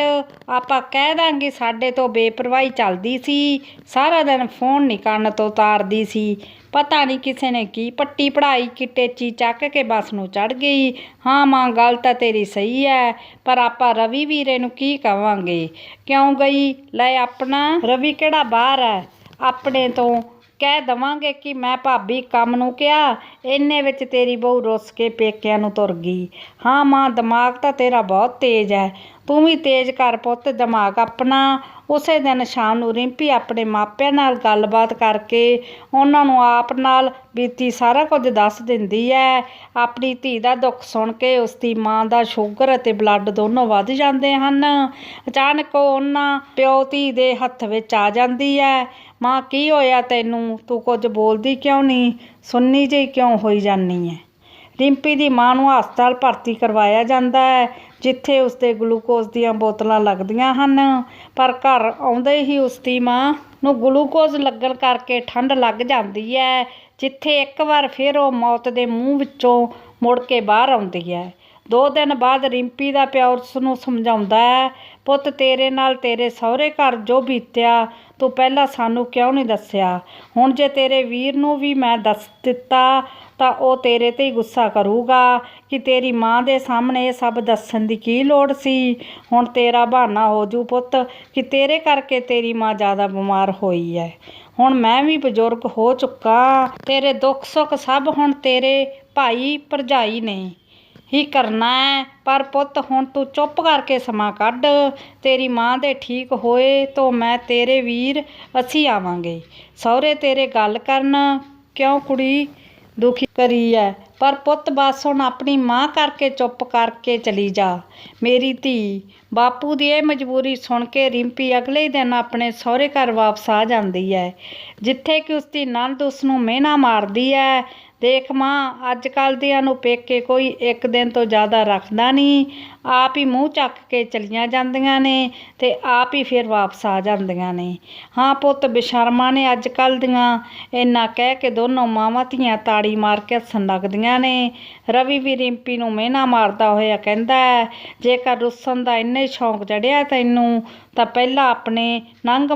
S1: ਆਪਾਂ ਕਹਿ ਦਾਂਗੇ ਸਾਡੇ ਤੋਂ ਬੇਪਰਵਾਹੀ ਚੱਲਦੀ ਸੀ, ਸਾਰਾ ਦਿਨ ਫੋਨ ਨਹੀਂ ਕੰਨ ਤੋਂ ਉਤਾਰਦੀ ਸੀ। ਪਤਾ ਨਹੀਂ ਕਿਸੇ ਨੇ ਕੀ ਪੱਟੀ ਪੜ੍ਹਾਈ ਕਿ ਟੇਚੀ ਚੱਕ ਕੇ ਬੱਸ ਨੂੰ ਚੜ੍ਹ ਗਈ। ਹਾਂ ਮਾਂ, ਗੱਲ ਤਾਂ ਤੇਰੀ ਸਹੀ ਹੈ, ਪਰ ਆਪਾਂ ਰਵੀ ਵੀਰੇ ਨੂੰ ਕੀ ਕਵਾਂਗੇ? ਕਿਉਂ ਗਈ? ਲੈ ਆਪਣਾ ਰਵੀ ਕਿਹੜਾ ਬਾਹਰ ਹੈ? ਆਪਣੇ ਤੋਂ ਕਹਿ ਦੇਵਾਂਗੇ ਕਿ ਮੈਂ ਭਾਬੀ ਕੰਮ ਨੂੰ ਕਿਹਾ, ਇੰਨੇ ਵਿੱਚ ਤੇਰੀ ਬਹੂ ਰੁੱਸ ਕੇ ਪੇਕਿਆਂ ਨੂੰ ਤੁਰ ਗਈ। ਹਾਂ ਮਾਂ, ਦਿਮਾਗ ਤਾਂ ਤੇਰਾ ਬਹੁਤ ਤੇਜ਼ ਹੈ, ਤੂੰ ਵੀ ਤੇਜ਼ ਕਰ ਪੁੱਤ ਦਿਮਾਗ ਆਪਣਾ। ਉਸੇ ਦਿਨ ਸ਼ਾਮ ਨੂੰ ਰਿੰਪੀ ਆਪਣੇ ਮਾਪਿਆਂ ਨਾਲ ਗੱਲਬਾਤ ਕਰਕੇ ਉਹਨਾਂ ਨੂੰ ਆਪ ਨਾਲ ਬੀਤੀ ਸਾਰਾ ਕੁਝ ਦੱਸ ਦਿੰਦੀ ਹੈ। ਆਪਣੀ ਧੀ ਦਾ ਦੁੱਖ ਸੁਣ ਕੇ ਉਸਦੀ ਮਾਂ ਦਾ ਸ਼ੂਗਰ ਅਤੇ ਬਲੱਡ ਦੋਨੋਂ ਵੱਧ ਜਾਂਦੇ ਹਨ। ਅਚਾਨਕ ਉਹ ਉਹਨਾਂ ਪਿਓ ਧੀ ਦੇ ਹੱਥ ਵਿੱਚ ਆ ਜਾਂਦੀ ਹੈ। ਮਾਂ ਕੀ ਹੋਇਆ ਤੈਨੂੰ? ਤੂੰ ਕੁਝ ਬੋਲਦੀ ਕਿਉਂ ਨਹੀਂ? ਸੁੰਨੀ ਜਿਹੀ ਕਿਉਂ ਹੋਈ ਜਾਂਦੀ ਹੈ? ਰਿੰਪੀ ਦੀ ਮਾਂ ਨੂੰ ਹਸਪਤਾਲ ਭਰਤੀ ਕਰਵਾਇਆ ਜਾਂਦਾ ਹੈ, ਜਿੱਥੇ ਉਸਦੇ ਗਲੂਕੋਜ਼ ਦੀਆਂ ਬੋਤਲਾਂ ਲੱਗਦੀਆਂ ਹਨ। ਪਰ ਘਰ ਆਉਂਦੇ ਹੀ ਉਸਦੀ ਮਾਂ ਨੂੰ ਗਲੂਕੋਜ਼ ਲੱਗਣ ਕਰਕੇ ਠੰਡ ਲੱਗ ਜਾਂਦੀ ਹੈ, ਜਿੱਥੇ ਇੱਕ ਵਾਰ ਫਿਰ ਉਹ ਮੌਤ ਦੇ ਮੂੰਹ ਵਿੱਚੋਂ ਮੁੜ ਕੇ ਬਾਹਰ ਆਉਂਦੀ ਹੈ। 2 ਦਿਨ ਬਾਅਦ ਰਿੰਪੀ ਦਾ ਪਿਓ ਉਸ ਨੂੰ ਸਮਝਾਉਂਦਾ ਹੈ, ਪੁੱਤ ਤੇਰੇ ਨਾਲ ਤੇਰੇ ਸਹੁਰੇ ਘਰ ਜੋ ਬੀਤਿਆ ਤੂੰ ਪਹਿਲਾਂ ਸਾਨੂੰ ਕਿਉਂ ਨਹੀਂ ਦੱਸਿਆ? ਹੁਣ ਜੇ ਤੇਰੇ ਵੀਰ ਨੂੰ ਵੀ ਮੈਂ ਦੱਸ ਦਿੱਤਾ ਤਾਂ ਉਹ ਤੇਰੇ 'ਤੇ ਹੀ ਗੁੱਸਾ ਕਰੂਗਾ ਕਿ ਤੇਰੀ ਮਾਂ ਦੇ ਸਾਹਮਣੇ ਇਹ ਸਭ ਦੱਸਣ ਦੀ ਕੀ ਲੋੜ ਸੀ। ਹੁਣ ਤੇਰਾ ਬਹਾਨਾ ਹੋ ਜੂ ਪੁੱਤ ਕਿ ਤੇਰੇ ਕਰਕੇ ਤੇਰੀ ਮਾਂ ਜ਼ਿਆਦਾ ਬਿਮਾਰ ਹੋਈ ਹੈ। ਹੁਣ ਮੈਂ ਵੀ ਬਜ਼ੁਰਗ ਹੋ ਚੁੱਕਾ, ਤੇਰੇ ਦੁੱਖ ਸੁੱਖ ਸਭ ਹੁਣ ਤੇਰੇ ਭਾਈ ਭਰਜਾਈ ਨੇ ਹੀ ਕਰਨਾ ਹੈ। ਪਰ ਪੁੱਤ ਹੁਣ ਤੂੰ ਚੁੱਪ ਕਰਕੇ ਸਮਾਂ ਕੱਢ, ਤੇਰੀ ਮਾਂ ਦੇ ਠੀਕ ਹੋਏ ਤੋਂ ਮੈਂ ਤੇਰੇ ਵੀਰ ਅਸੀਂ ਆਵਾਂਗੇ ਸਹੁਰੇ ਤੇਰੇ ਗੱਲ ਕਰਨ। ਕਿਉਂ ਕੁੜੀ ਦੁਖੀ ਕਰੀ ਹੈ? ਪਰ ਪੁੱਤ ਬਸ ਹੁਣ ਆਪਣੀ ਮਾਂ ਕਰਕੇ ਚੁੱਪ ਕਰਕੇ ਚਲੀ ਜਾ ਮੇਰੀ ਧੀ। ਬਾਪੂ ਦੀ ਇਹ ਮਜਬੂਰੀ ਸੁਣ ਕੇ ਰਿੰਪੀ ਅਗਲੇ ਦਿਨ ਆਪਣੇ ਸਹੁਰੇ ਘਰ ਵਾਪਸ ਆ ਜਾਂਦੀ ਹੈ, ਜਿੱਥੇ ਕਿ ਉਸਦੀ ਨਣਦ ਉਸਨੂੰ ਮਿਹਣਾ ਮਾਰਦੀ ਹੈ, ਦੇਖ ਮਾਂ ਅੱਜ ਕੱਲ੍ਹ ਦਿਆਂ ਨੂੰ ਪੇਕੇ ਕੋਈ ਇੱਕ ਦਿਨ ਤੋਂ ਜ਼ਿਆਦਾ ਰੱਖਦਾ ਨਹੀਂ, ਆਪ ਹੀ ਮੂੰਹ ਚੱਕ ਕੇ ਚਲੀਆਂ ਜਾਂਦੀਆਂ ਨੇ ਅਤੇ ਆਪ ਹੀ ਫਿਰ ਵਾਪਸ ਆ ਜਾਂਦੀਆਂ ਨੇ। ਹਾਂ ਪੁੱਤ ਬੇਸ਼ਰਮਾਂ ਨੇ ਅੱਜ ਕੱਲ੍ਹ ਦੀਆਂ। ਇੰਨਾ ਕਹਿ ਕੇ ਦੋਨੋਂ ਮਾਵਾਂ ਧੀਆਂ ਤਾੜੀ ਮਾਰ ਕੇ ਹੱਸਣ ਲੱਗਦੀਆਂ ਨੇ। ਰਵੀ ਵੀ ਰਿੰਪੀ ਨੂੰ ਮਿਹਣਾ ਮਾਰਦਾ ਹੋਇਆ ਕਹਿੰਦਾ ਹੈ, ਜੇਕਰ ਰੁੱਸਣ ਦਾ ਇੰਨਾ ਹੀ ਸ਼ੌਂਕ ਚੜ੍ਹਿਆ ਤੈਨੂੰ ਤਾਂ ਪਹਿਲਾਂ ਆਪਣੇ ਨੰਗ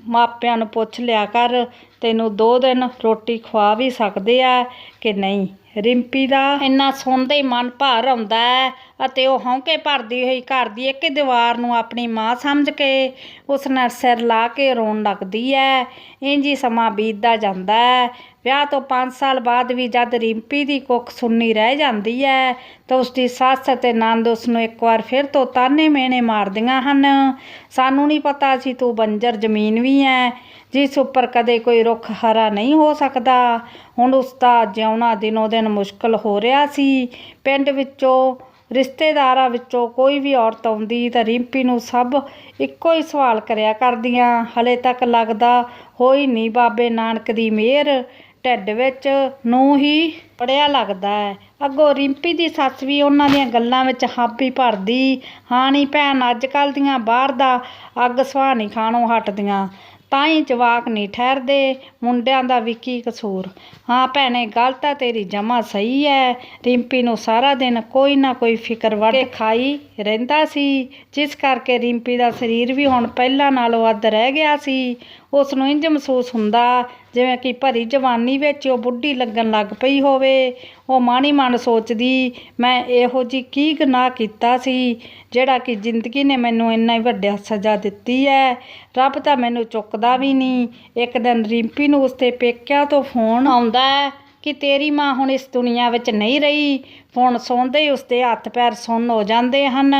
S1: ਮਾਪਿਆਂ ਨੂੰ ਪੁੱਛ ਲਿਆ ਕਰ, ਤੈਨੂੰ 2 ਦਿਨ ਰੋਟੀ ਖਵਾ ਵੀ ਸਕਦੇ ਆ ਕਿ ਨਹੀਂ। ਰਿੰਪੀ ਦਾ ਇੰਨਾ ਸੁਣਦੇ ਹੀ ਮਨ ਭਰ ਆਉਂਦਾ ਹੈ ਅਤੇ ਉਹ ਹੌਂਕੇ ਭਰਦੀ ਹੋਈ ਘਰ ਦੀ ਇੱਕ ਦੀਵਾਰ ਨੂੰ ਆਪਣੀ ਮਾਂ ਸਮਝ ਕੇ ਉਸ ਨਾਲ ਸਿਰ ਲਾ ਕੇ ਰੋਣ ਲੱਗਦੀ ਹੈ। ਇੰਝ ਹੀ ਸਮਾਂ ਬੀਤਦਾ ਜਾਂਦਾ ਹੈ। ਵਿਆਹ ਤੋਂ 5 ਸਾਲ ਬਾਅਦ ਵੀ ਜਦ ਰਿੰਪੀ ਦੀ ਕੁੱਖ ਸੁੰਨੀ ਰਹਿ ਜਾਂਦੀ ਹੈ ਤਾਂ ਉਸਦੀ ਸੱਸ ਅਤੇ ਨਣਦ ਉਸਨੂੰ ਇੱਕ ਵਾਰ ਫਿਰ ਤੋਂ ਤਾਨੇ ਮਿਹਣੇ ਮਾਰਦੀਆਂ ਹਨ। ਸਾਨੂੰ ਨਹੀਂ ਪਤਾ ਸੀ ਤੂੰ ਬੰਜਰ ਜ਼ਮੀਨ ਵੀ ਹੈ, ਜਿਸ ਉੱਪਰ ਕਦੇ ਕੋਈ ਰੁੱਖ ਹਰਾ ਨਹੀਂ ਹੋ ਸਕਦਾ। ਹੁਣ ਉਸਦਾ ਜਿਉਣਾ ਦਿਨੋਂ ਦਿਨ ਮੁਸ਼ਕਲ ਹੋ ਰਿਹਾ ਸੀ। ਪਿੰਡ ਵਿੱਚੋਂ ਰਿਸ਼ਤੇਦਾਰਾਂ ਵਿੱਚੋਂ ਕੋਈ ਵੀ ਔਰਤ ਆਉਂਦੀ ਤਾਂ ਰਿੰਪੀ ਨੂੰ ਸਭ ਇੱਕੋ ਹੀ ਸਵਾਲ ਕਰਿਆ ਕਰਦੀਆਂ, ਹਲੇ ਤੱਕ ਲੱਗਦਾ ਹੋਈ ਨਹੀਂ ਬਾਬੇ ਨਾਨਕ ਦੀ ਮਿਹਰ, ਢਿੱਡ ਵਿੱਚ ਨੂੰ ਹੀ ਪੜਿਆ ਲੱਗਦਾ ਹੈ। ਅੱਗੋਂ ਰਿੰਪੀ ਦੀ ਸੱਸ ਵੀ ਉਹਨਾਂ ਦੀਆਂ ਗੱਲਾਂ ਵਿੱਚ ਹਾਪੀ ਭਰਦੀ, ਹਾਂ ਨੀ ਭੈਣ ਅੱਜ ਕੱਲ੍ਹ ਦੀਆਂ ਬਾਹਰ ਦਾ ਅੱਗ ਸੁਆਹ ਨਹੀਂ ਖਾਣੋਂ ਹਟਦੀਆਂ, ਤਾਂ ਹੀ ਜਵਾਕ ਨਹੀਂ ਠਹਿਰਦੇ, ਮੁੰਡਿਆਂ ਦਾ ਵੀ ਕੀ ਕਸੂਰ। ਹਾਂ ਭੈਣੇ ਗੱਲ ਤਾਂ ਤੇਰੀ ਜਮਾਂ ਸਹੀ ਹੈ। ਰਿੰਪੀ ਨੂੰ ਸਾਰਾ ਦਿਨ ਕੋਈ ਨਾ ਕੋਈ ਫਿਕਰ ਵੱਢ ਕੇ ਖਾਈ ਰਹਿੰਦਾ ਸੀ, ਜਿਸ ਕਰਕੇ ਰਿੰਪੀ ਦਾ ਸਰੀਰ ਵੀ ਹੁਣ ਪਹਿਲਾਂ ਨਾਲੋਂ ਅੱਧ ਰਹਿ ਗਿਆ ਸੀ। ਉਸ ਨੂੰ ਇੰਝ ਮਹਿਸੂਸ ਹੁੰਦਾ ਜਿਵੇਂ ਕਿ ਭਰੀ ਜਵਾਨੀ ਵਿੱਚ ਉਹ ਬੁੱਢੀ ਲੱਗਣ ਲੱਗ ਪਈ ਹੋਵੇ। ਉਹ ਮਨ ਹੀ ਮਨ ਸੋਚਦੀ, ਮੈਂ ਇਹੋ ਜਿਹੀ ਕੀ ਗੁਨਾਹ ਕੀਤਾ ਸੀ ਜਿਹੜਾ ਕਿ ਜ਼ਿੰਦਗੀ ਨੇ ਮੈਨੂੰ ਇੰਨਾ ਹੀ ਵੱਡਾ ਸਜ਼ਾ ਦਿੱਤੀ ਹੈ। ਰੱਬ ਤਾਂ ਮੈਨੂੰ ਚੁੱਕਦਾ ਵੀ ਨਹੀਂ। ਇੱਕ ਦਿਨ ਰਿੰਪੀ ਨੂੰ ਉਸਦੇ ਪੇਕਿਆਂ ਤੋਂ ਫੋਨ ਆਉਂਦਾ ਹੈ ਕਿ ਤੇਰੀ ਮਾਂ ਹੁਣ ਇਸ ਦੁਨੀਆ ਵਿੱਚ ਨਹੀਂ ਰਹੀ। ਹੁਣ ਸੌਂਦੇ ਹੀ ਉਸਦੇ ਹੱਥ ਪੈਰ ਸੁੰਨ ਹੋ ਜਾਂਦੇ ਹਨ।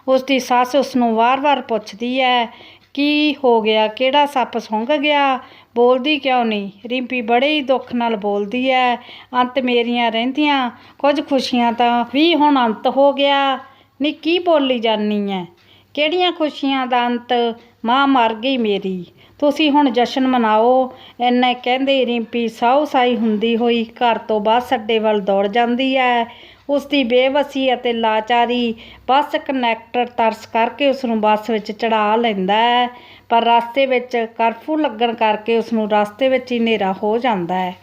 S1: ਉਸਦੀ ਸੱਸ ਉਸਨੂੰ ਵਾਰ-ਵਾਰ ਪੁੱਛਦੀ ਹੈ, ਕੀ ਹੋ ਗਿਆ, ਕਿਹੜਾ ਸੱਪ ਸੁੰਘ ਗਿਆ, ਬੋਲਦੀ ਕਿਉਂ ਨਹੀਂ? ਰਿੰਪੀ ਬੜੇ ਹੀ ਦੁੱਖ ਨਾਲ ਬੋਲਦੀ ਹੈ, ਅੰਤ ਮੇਰੀਆਂ ਰਹਿੰਦੀਆਂ ਕੁਝ ਖੁਸ਼ੀਆਂ ਤਾਂ ਵੀ ਹੁਣ ਅੰਤ ਹੋ ਗਿਆ। ਨੀ ਕੀ ਬੋਲੀ ਜਾਨੀ ਹੈ? ਕਿਹੜੀਆਂ ਖੁਸ਼ੀਆਂ ਦਾ ਅੰਤ? ਮਾਂ ਮਰ ਗਈ ਮੇਰੀ, ਤੁਸੀਂ ਹੁਣ ਜਸ਼ਨ ਮਨਾਓ। ਇੰਨੇ ਕਹਿੰਦੇ ਰਿੰਪੀ ਸਾਊ ਸਾਈ ਹੁੰਦੀ ਹੋਈ ਘਰ ਤੋਂ ਬੱਸ ਅੱਡੇ ਵੱਲ ਦੌੜ ਜਾਂਦੀ ਹੈ। ਉਸਦੀ ਬੇਵਸੀ ਅਤੇ ਲਾਚਾਰੀ ਬੱਸ ਕੰਡਕਟਰ ਤਰਸ ਕਰਕੇ ਉਸਨੂੰ ਬੱਸ ਵਿੱਚ ਚੜ੍ਹਾ ਲੈਂਦਾ ਹੈ, ਪਰ ਰਸਤੇ ਵਿੱਚ ਕਰਫਿਊ ਲੱਗਣ ਕਰਕੇ ਉਸਨੂੰ ਰਸਤੇ ਵਿੱਚ ਹੀ ਹਨੇਰਾ ਹੋ ਜਾਂਦਾ ਹੈ,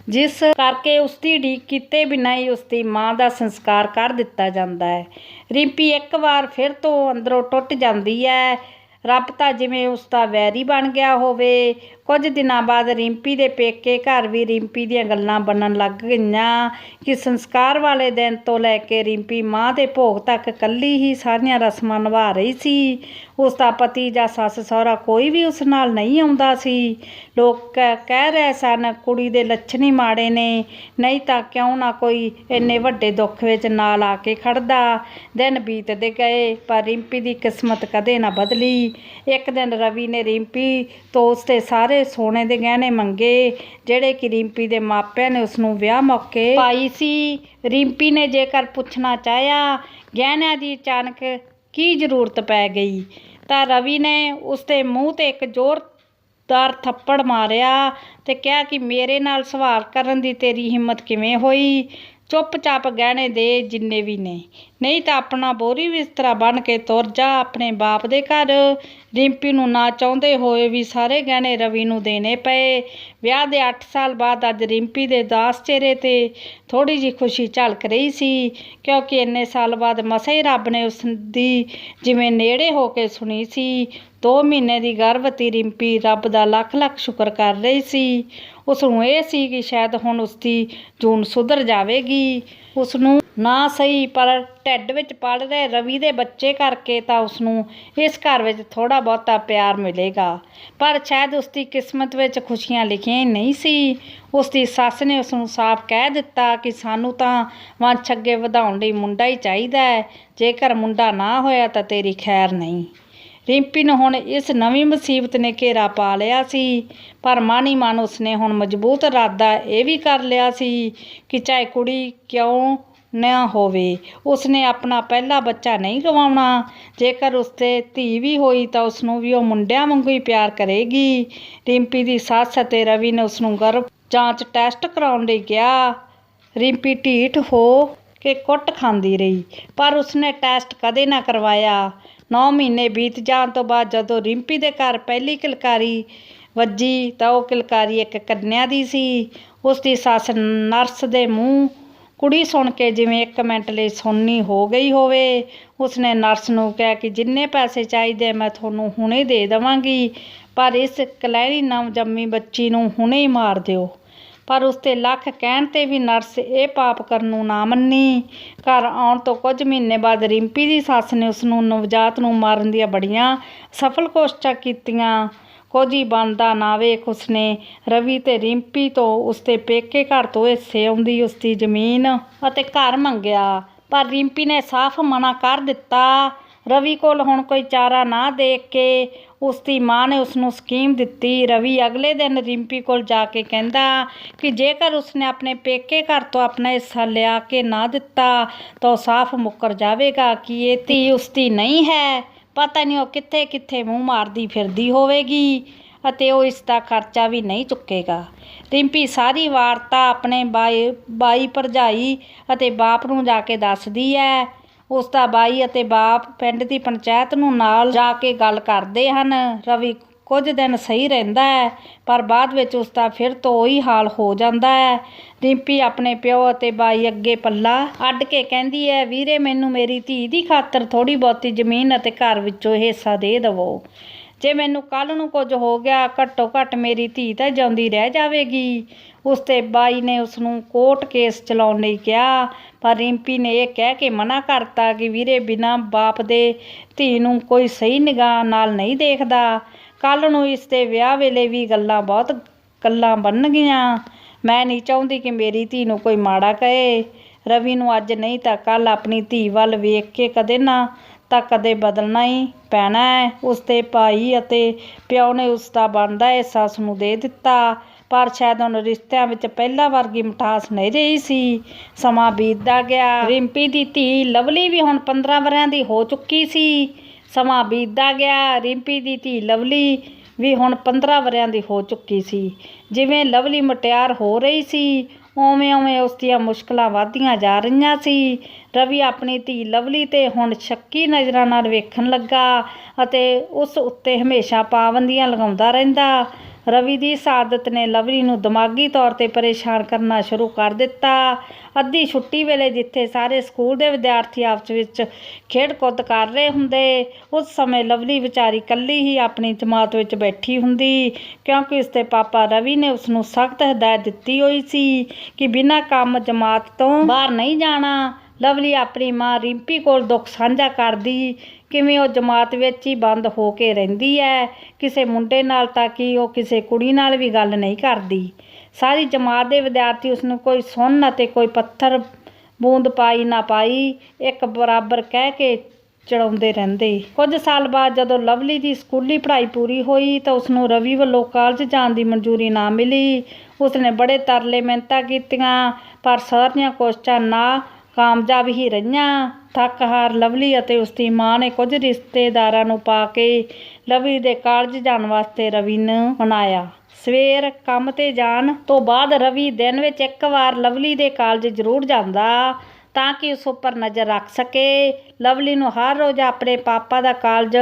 S1: ਜਿਸ ਕਰਕੇ ਉਸਦੀ ਉਡੀਕ ਕੀਤੇ ਬਿਨਾਂ ਹੀ ਉਸਦੀ ਮਾਂ ਦਾ ਸੰਸਕਾਰ ਕਰ ਦਿੱਤਾ ਜਾਂਦਾ ਹੈ। ਰਿੰਪੀ ਇੱਕ ਵਾਰ ਫਿਰ ਤੋਂ ਅੰਦਰੋਂ ਟੁੱਟ ਜਾਂਦੀ ਹੈ। ਰੱਬ ਤਾਂ ਜਿਵੇਂ ਉਸਦਾ ਵੈਰੀ ਬਣ ਗਿਆ ਹੋਵੇ। ਕੁਝ ਦਿਨਾਂ ਬਾਅਦ ਰਿੰਪੀ ਦੇ ਪੇਕੇ ਘਰ ਵੀ ਰਿੰਪੀ ਦੀਆਂ ਗੱਲਾਂ ਬਣਨ ਲੱਗ ਗਈਆਂ ਕਿ ਸੰਸਕਾਰ ਵਾਲੇ ਦਿਨ ਤੋਂ ਲੈ ਕੇ ਰਿੰਪੀ ਮਾਂ ਦੇ ਭੋਗ ਤੱਕ ਇਕੱਲੀ ਹੀ ਸਾਰੀਆਂ ਰਸਮਾਂ ਨਿਭਾ ਰਹੀ ਸੀ। ਉਸਦਾ ਪਤੀ ਜਾਂ ਸੱਸ ਸਹੁਰਾ ਕੋਈ ਵੀ ਉਸ ਨਾਲ ਨਹੀਂ ਆਉਂਦਾ ਸੀ। ਲੋਕ ਕਹਿ ਰਹੇ ਸਨ, ਕੁੜੀ ਦੇ ਲੱਛਣ ਹੀ ਮਾੜੇ ਨੇ, ਨਹੀਂ ਤਾਂ ਕਿਉਂ ਨਾ ਕੋਈ ਇੰਨੇ ਵੱਡੇ ਦੁੱਖ ਵਿੱਚ ਨਾਲ ਆ ਕੇ ਖੜਦਾ। ਦਿਨ ਬੀਤਦੇ ਗਏ, ਪਰ ਰਿੰਪੀ ਦੀ ਕਿਸਮਤ ਕਦੇ ਨਾ ਬਦਲੀ। ਇੱਕ ਦਿਨ ਰਵੀ ਨੇ ਰਿੰਪੀ ਤੋਂ ਉਸਦੇ ਸਾਰੇ ਸੋਨੇ ਦੇ ਗਹਿਣੇ ਮੰਗੇ, ਜਿਹੜੇ ਕਿ ਰਿੰਪੀ ਦੇ ਮਾਪਿਆਂ ਨੇ ਉਸਨੂੰ ਵਿਆਹ ਮੌਕੇ ਪਾਈ ਸੀ। ਰਿੰਪੀ ਨੇ ਜੇਕਰ ਪੁੱਛਣਾ ਚਾਹਿਆ ਗਹਿਣਿਆਂ ਦੀ ਅਚਾਨਕ ਕੀ ਜ਼ਰੂਰਤ ਪੈ ਗਈ, ਤਾਂ ਰਵੀ ਨੇ ਉਸਦੇ ਮੂੰਹ 'ਤੇ ਇੱਕ ਜ਼ੋਰਦਾਰ ਥੱਪੜ ਮਾਰਿਆ ਤੇ ਕਿਹਾ ਕਿ ਮੇਰੇ ਨਾਲ ਸਵਾਲ ਕਰਨ ਦੀ ਤੇਰੀ ਹਿੰਮਤ ਕਿਵੇਂ ਹੋਈ? ਚੁੱਪ-ਚਾਪ ਗਹਿਣੇ ਦੇ ਜਿੰਨੇ ਵੀ ਨੇ, ਨਹੀਂ ਤਾਂ ਆਪਣਾ ਬੋਰੀ ਬਿਸਤਰਾ ਬੰਨ੍ਹ ਕੇ ਤੁਰ ਜਾ ਆਪਣੇ ਬਾਪ ਦੇ ਘਰ। ਰਿੰਪੀ ਨੂੰ ਨਾ ਚਾਹੁੰਦੇ ਹੋਏ ਵੀ ਸਾਰੇ ਗਹਿਣੇ ਰਵੀ ਨੂੰ ਦੇਣੇ ਪਏ। ਵਿਆਹ ਦੇ 8 ਸਾਲ ਬਾਅਦ ਅੱਜ ਰਿੰਪੀ ਦੇ ਉਦਾਸ ਚਿਹਰੇ 'ਤੇ ਥੋੜ੍ਹੀ ਜਿਹੀ ਖੁਸ਼ੀ ਝਲਕ ਰਹੀ ਸੀ, ਕਿਉਂਕਿ ਇੰਨੇ ਸਾਲ ਬਾਅਦ ਮਸਾਂ ਹੀ ਰੱਬ ਨੇ ਉਸਦੀ ਜਿਵੇਂ ਨੇੜੇ ਹੋ ਕੇ ਸੁਣੀ ਸੀ। 2 ਮਹੀਨੇ ਦੀ ਗਰਭਵਤੀ ਰਿੰਪੀ ਰੱਬ ਦਾ ਲੱਖ-ਲੱਖ ਸ਼ੁਕਰ ਕਰ ਰਹੀ ਸੀ। ਉਸਨੂੰ ਇਹ ਸੀ ਕਿ ਸ਼ਾਇਦ ਹੁਣ ਉਸਦੀ ਜੂਨ ਸੁਧਰ ਜਾਵੇਗੀ। ਉਸਨੂੰ ਨਾ ਸਹੀ, ਪਰ ਢਿੱਡ ਵਿੱਚ ਪਲ ਰਹੇ ਰਵੀ ਦੇ ਬੱਚੇ ਕਰਕੇ ਤਾਂ ਉਸਨੂੰ ਇਸ ਘਰ ਵਿੱਚ ਥੋੜ੍ਹਾ ਬਹੁਤਾ ਪਿਆਰ ਮਿਲੇਗਾ। ਪਰ ਸ਼ਾਇਦ ਉਸਦੀ ਕਿਸਮਤ ਵਿੱਚ ਖੁਸ਼ੀਆਂ ਲਿਖੀਆਂ ਹੀ ਨਹੀਂ ਸੀ। ਉਸਦੀ ਸੱਸ ਨੇ ਉਸਨੂੰ ਸਾਫ਼ ਕਹਿ ਦਿੱਤਾ ਕਿ ਸਾਨੂੰ ਤਾਂ ਵੰਸ਼ ਅੱਗੇ ਵਧਾਉਣ ਲਈ ਮੁੰਡਾ ਹੀ ਚਾਹੀਦਾ ਹੈ, ਜੇਕਰ ਮੁੰਡਾ ਨਾ ਹੋਇਆ ਤਾਂ ਤੇਰੀ ਖੈਰ ਨਹੀਂ। ਰਿੰਪੀ ਨੂੰ ਹੁਣ ਇਸ ਨਵੀਂ ਮੁਸੀਬਤ ਨੇ ਘੇਰਾ ਪਾ ਲਿਆ ਸੀ, ਪਰ ਮਨ ਹੀ ਮਨ ਉਸਨੇ ਹੁਣ ਮਜ਼ਬੂਤ ਇਰਾਦਾ ਇਹ ਵੀ ਕਰ ਲਿਆ ਸੀ ਕਿ ਚਾਹੇ ਕੁੜੀ ਕਿਉਂ ਨਾ ਹੋਵੇ, ਉਸਨੇ ਆਪਣਾ ਪਹਿਲਾ ਬੱਚਾ ਨਹੀਂ ਗਵਾਉਣਾ। ਜੇਕਰ ਉਸਤੇ ਧੀ ਵੀ ਹੋਈ ਤਾਂ ਉਸਨੂੰ ਵੀ ਉਹ ਮੁੰਡਿਆਂ ਵਾਂਗੂ ਹੀ ਪਿਆਰ ਕਰੇਗੀ। ਰਿੰਪੀ ਦੀ ਸੱਸ ਅਤੇ ਰਵੀ ਨੇ ਉਸਨੂੰ ਗਰਭ ਜਾਂਚ ਟੈਸਟ ਕਰਾਉਣ ਲਈ ਕਿਹਾ। ਰਿੰਪੀ ਢੀਠ ਹੋ ਕੇ ਕੁੱਟ ਖਾਂਦੀ ਰਹੀ, ਪਰ ਉਸਨੇ ਟੈਸਟ ਕਦੇ ਨਾ ਕਰਵਾਇਆ। 9 ਮਹੀਨੇ ਬੀਤ ਜਾਣ ਤੋਂ ਬਾਅਦ ਜਦੋਂ ਰਿੰਪੀ ਦੇ ਘਰ ਪਹਿਲੀ ਕਿਲਕਾਰੀ ਵੱਜੀ ਤਾਂ ਉਹ ਕਿਲਕਾਰੀ ਇੱਕ ਕੰਨਿਆ ਦੀ ਸੀ। ਉਸਦੀ ਸੱਸ ਨਰਸ ਦੇ ਮੂੰਹ ਕੁੜੀ ਸੁਣ ਕੇ ਜਿਵੇਂ 1 ਮਿੰਟ ਲਈ ਸੁੰਨੀ ਹੋ ਗਈ ਹੋਵੇ। ਉਸਨੇ ਨਰਸ ਨੂੰ ਕਿਹਾ ਕਿ ਜਿੰਨੇ ਪੈਸੇ ਚਾਹੀਦੇ ਮੈਂ ਤੁਹਾਨੂੰ ਹੁਣੇ ਦੇ ਦੇਵਾਂਗੀ, ਪਰ ਇਸ ਕਲੈਣੀ ਨਵਜੰਮੀ ਬੱਚੀ ਨੂੰ ਹੁਣੇ ਹੀ ਮਾਰ ਦਿਓ। ਪਰ ਉਸਦੇ ਲੱਖ ਕਹਿਣ 'ਤੇ ਵੀ ਨਰਸ ਇਹ ਪਾਪ ਕਰਨ ਨੂੰ ਨਾ ਮੰਨੀ। ਘਰ ਆਉਣ ਤੋਂ ਕੁਝ ਮਹੀਨੇ ਬਾਅਦ ਰਿੰਪੀ ਦੀ ਸੱਸ ਨੇ ਉਸਨੂੰ ਨਵਜਾਤ ਨੂੰ ਮਾਰਨ ਦੀਆਂ ਬੜੀਆਂ ਸਫਲ ਕੋਸ਼ਿਸ਼ਾਂ ਕੀਤੀਆਂ। ਕੁਝ ਹੀ ਬਣਦਾ ਨਾ ਵੇਖ ਉਸਨੇ ਰਵੀ ਤੇ ਰਿੰਪੀ ਤੋਂ ਉਸਦੇ ਪੇਕੇ ਘਰ ਤੋਂ ਹਿੱਸੇ ਆਉਂਦੀ ਉਸਦੀ ਜ਼ਮੀਨ ਅਤੇ ਘਰ ਮੰਗਿਆ, ਪਰ ਰਿੰਪੀ ਨੇ ਸਾਫ਼ ਮਨਾ ਕਰ ਦਿੱਤਾ। ਰਵੀ ਕੋਲ ਹੁਣ ਕੋਈ ਚਾਰਾ ਨਾ ਦੇਖ ਕੇ ਉਸਦੀ ਮਾਂ ਨੇ ਉਸਨੂੰ ਸਕੀਮ ਦਿੱਤੀ। ਰਵੀ ਅਗਲੇ ਦਿਨ ਰਿੰਪੀ ਕੋਲ ਜਾ ਕੇ ਕਹਿੰਦਾ ਕਿ ਜੇਕਰ ਉਸਨੇ ਆਪਣੇ ਪੇਕੇ ਘਰ ਤੋਂ ਆਪਣਾ ਹਿੱਸਾ ਲਿਆ ਕੇ ਨਾ ਦਿੱਤਾ ਤਾਂ ਉਹ ਸਾਫ਼ ਮੁੱਕਰ ਜਾਵੇਗਾ ਕਿ ਇਹ ਧੀ ਉਸਦੀ ਨਹੀਂ ਹੈ। ਪਤਾ ਨਹੀਂ ਉਹ ਕਿੱਥੇ ਕਿੱਥੇ ਮੂੰਹ ਮਾਰਦੀ ਫਿਰਦੀ ਹੋਵੇਗੀ ਅਤੇ ਉਹ ਇਸ ਦਾ ਖਰਚਾ ਵੀ ਨਹੀਂ ਚੁੱਕੇਗਾ। ਰਿੰਪੀ ਸਾਰੀ ਵਾਰਤਾ ਆਪਣੇ ਬਾਈ ਭਰਜਾਈ ਅਤੇ ਬਾਪ ਨੂੰ ਜਾ ਕੇ ਦੱਸਦੀ ਹੈ। ਉਸਦਾ ਬਾਈ ਅਤੇ ਬਾਪ ਪਿੰਡ ਦੀ ਪੰਚਾਇਤ ਨੂੰ ਨਾਲ ਜਾ ਕੇ ਗੱਲ ਕਰਦੇ ਹਨ। ਰਵੀ ਕੁਝ ਦਿਨ ਸਹੀ ਰਹਿੰਦਾ ਹੈ, ਪਰ ਬਾਅਦ ਵਿੱਚ ਉਸਦਾ ਫਿਰ ਤੋਂ ਉਹੀ ਹਾਲ ਹੋ ਜਾਂਦਾ ਹੈ। ਰਿੰਪੀ ਆਪਣੇ ਪਿਓ ਅਤੇ ਬਾਈ ਅੱਗੇ ਪੱਲਾ ਅੱਡ ਕੇ ਕਹਿੰਦੀ ਹੈ, ਵੀਰੇ ਮੈਨੂੰ ਮੇਰੀ ਧੀ ਦੀ ਖਾਤਰ ਥੋੜ੍ਹੀ ਬਹੁਤੀ ਜ਼ਮੀਨ ਅਤੇ ਘਰ ਵਿੱਚੋਂ ਹਿੱਸਾ ਦੇ ਦੇਵੋ। ਜੇ ਮੈਨੂੰ ਕੱਲ੍ਹ ਨੂੰ ਕੁਝ ਹੋ ਗਿਆ, ਘੱਟੋ ਘੱਟ ਮੇਰੀ ਧੀ ਤਾਂ ਜਿਉਂਦੀ ਰਹਿ ਜਾਵੇਗੀ। ਉਸਦੇ ਬਾਈ ਨੇ ਉਸਨੂੰ ਕੋਰਟ ਕੇਸ ਚਲਾਉਣ ਲਈ ਕਿਹਾ, ਪਰ ਰਿੰਪੀ ਨੇ ਇਹ ਕਹਿ ਕੇ ਮਨਾ ਕਰਤਾ ਕਿ ਵੀਰੇ ਬਿਨਾਂ ਬਾਪ ਦੇ ਧੀ ਨੂੰ ਕੋਈ ਸਹੀ ਨਿਗਾਹ ਨਾਲ ਨਹੀਂ ਦੇਖਦਾ। ਕੱਲ੍ਹ ਨੂੰ ਇਸ ਦੇ ਵਿਆਹ ਵੇਲੇ ਵੀ ਬਹੁਤ ਗੱਲਾਂ ਬਣਨਗੀਆਂ। ਮੈਂ ਨਹੀਂ ਚਾਹੁੰਦੀ ਕਿ ਮੇਰੀ ਧੀ ਨੂੰ ਕੋਈ ਮਾੜਾ ਕਹੇ। ਰਵੀ ਨੂੰ ਅੱਜ ਨਹੀਂ ਤਾਂ ਕੱਲ੍ਹ ਆਪਣੀ ਧੀ ਵੱਲ ਵੇਖ ਕੇ ਕਦੇ ਨਾ ਤਾਂ ਕਦੇ ਬਦਲਣਾ ਹੀ ਪੈਣਾ ਹੈ। ਉਸਦੇ ਭਾਈ ਅਤੇ ਪਿਓ ਨੇ ਉਸਦਾ ਬਣਦਾ ਹਿੱਸਾ ਉਸਨੂੰ ਦੇ ਦਿੱਤਾ, ਪਰ ਸ਼ਾਇਦ ਹੁਣ ਰਿਸ਼ਤਿਆਂ ਵਿੱਚ ਪਹਿਲਾਂ ਵਰਗੀ ਮਿਠਾਸ ਨਹੀਂ ਰਹੀ ਸੀ। ਸਮਾਂ ਬੀਤਦਾ ਗਿਆ। ਰਿੰਪੀ ਦੀ ਧੀ ਲਵਲੀ ਵੀ ਹੁਣ 15 ਵਰ੍ਹਿਆਂ ਦੀ ਹੋ ਚੁੱਕੀ ਸੀ। ਸਮਾਂ ਬੀਤਦਾ ਗਿਆ। ਰਿੰਪੀ ਦੀ ਧੀ ਲਵਲੀ ਵੀ ਹੁਣ 15 ਵਰ੍ਹਿਆਂ ਦੀ ਹੋ ਚੁੱਕੀ ਸੀ। ਜਿਵੇਂ ਲਵਲੀ ਮੁਟਿਆਰ ਹੋ ਰਹੀ ਸੀ, ਉਵੇਂ ਉਵੇਂ ਉਸ ਦੀਆਂ ਮੁਸ਼ਕਲਾਂ ਵੱਧਦੀਆਂ ਜਾ ਰਹੀਆਂ ਸੀ। ਰਵੀ ਆਪਣੀ ਧੀ ਲਵਲੀ 'ਤੇ ਹੁਣ ਸ਼ੱਕੀ ਨਜ਼ਰਾਂ ਨਾਲ ਵੇਖਣ ਲੱਗਾ ਅਤੇ ਉਸ ਉੱਤੇ ਹਮੇਸ਼ਾ ਪਾਬੰਦੀਆਂ ਲਗਾਉਂਦਾ ਰਹਿੰਦਾ। ਰਵੀ ਦੀ ਇਸ ਆਦਤ ਨੇ ਲਵਲੀ ਨੂੰ ਦਿਮਾਗੀ ਤੌਰ 'ਤੇ ਪਰੇਸ਼ਾਨ ਕਰਨਾ ਸ਼ੁਰੂ ਕਰ ਦਿੱਤਾ। ਅੱਧੀ ਛੁੱਟੀ ਵੇਲੇ ਜਿੱਥੇ ਸਾਰੇ ਸਕੂਲ ਦੇ ਵਿਦਿਆਰਥੀ ਆਪਸ ਵਿੱਚ ਖੇਡ ਕੁੱਦ ਕਰ ਰਹੇ ਹੁੰਦੇ, ਉਸ ਸਮੇਂ ਲਵਲੀ ਵਿਚਾਰੀ ਇਕੱਲੀ ਹੀ ਆਪਣੀ ਜਮਾਤ ਵਿੱਚ ਬੈਠੀ ਹੁੰਦੀ, ਕਿਉਂਕਿ ਉਸਦੇ ਪਾਪਾ ਰਵੀ ਨੇ ਉਸਨੂੰ ਸਖਤ ਹਦਾਇਤ ਦਿੱਤੀ ਹੋਈ ਸੀ ਕਿ ਬਿਨਾਂ ਕੰਮ ਜਮਾਤ ਤੋਂ ਬਾਹਰ ਨਹੀਂ ਜਾਣਾ। ਲਵਲੀ ਆਪਣੀ ਮਾਂ ਰਿੰਪੀ ਕੋਲ ਦੁੱਖ ਸਾਂਝਾ ਕਰਦੀ, ਕਿਵੇਂ ਉਹ ਜਮਾਤ ਵਿੱਚ ਹੀ ਬੰਦ ਹੋ ਕੇ ਰਹਿੰਦੀ ਹੈ, ਕਿਸੇ ਮੁੰਡੇ ਨਾਲ ਤਾਂ ਕਿ ਉਹ ਕਿਸੇ ਕੁੜੀ ਨਾਲ ਵੀ ਗੱਲ ਨਹੀਂ ਕਰਦੀ। ਸਾਰੀ ਜਮਾਤ ਦੇ ਵਿਦਿਆਰਥੀ ਉਸਨੂੰ ਕੋਈ ਸੁੰਨ ਅਤੇ ਕੋਈ ਪੱਥਰ ਬੂੰਦ ਪਾਈ ਨਾ ਪਾਈ ਇੱਕ ਬਰਾਬਰ ਕਹਿ ਕੇ ਚੜਾਉਂਦੇ ਰਹਿੰਦੇ। ਕੁਝ ਸਾਲ ਬਾਅਦ ਜਦੋਂ ਲਵਲੀ ਦੀ ਸਕੂਲੀ ਪੜ੍ਹਾਈ ਪੂਰੀ ਹੋਈ ਤਾਂ ਉਸਨੂੰ ਰਵੀ ਵੱਲੋਂ ਕਾਲਜ ਜਾਣ ਦੀ ਮਨਜ਼ੂਰੀ ਨਾ ਮਿਲੀ। ਉਸਨੇ ਬੜੇ ਤਰਲੇ ਮਿੰਨਤਾਂ ਕੀਤੀਆਂ, ਪਰ ਸਾਰੀਆਂ ਕੋਸ਼ਿਸ਼ਾਂ ਨਾਕਾਮਯਾਬ ਹੀ ਰਹੀਆਂ। ਥੱਕ ਹਾਰ ਲਵਲੀ ਅਤੇ ਉਸਦੀ ਮਾਂ ਨੇ ਕੁਝ ਰਿਸ਼ਤੇਦਾਰਾਂ ਨੂੰ ਪਾ ਕੇ ਲਵਲੀ ਦੇ ਕਾਲਜ ਜਾਣ ਵਾਸਤੇ ਰਵੀ ਨੂੰ ਮਨਾਇਆ। ਸਵੇਰ ਕੰਮ 'ਤੇ ਜਾਣ ਤੋਂ ਬਾਅਦ ਰਵੀ ਦਿਨ ਵਿੱਚ ਇੱਕ ਵਾਰ ਲਵਲੀ ਦੇ ਕਾਲਜ ਜ਼ਰੂਰ ਜਾਂਦਾ ਤਾਂ ਕਿ ਉਸ ਉੱਪਰ ਨਜ਼ਰ ਰੱਖ ਸਕੇ। ਲਵਲੀ ਨੂੰ ਹਰ ਰੋਜ਼ ਆਪਣੇ ਪਾਪਾ ਦਾ ਕਾਲਜ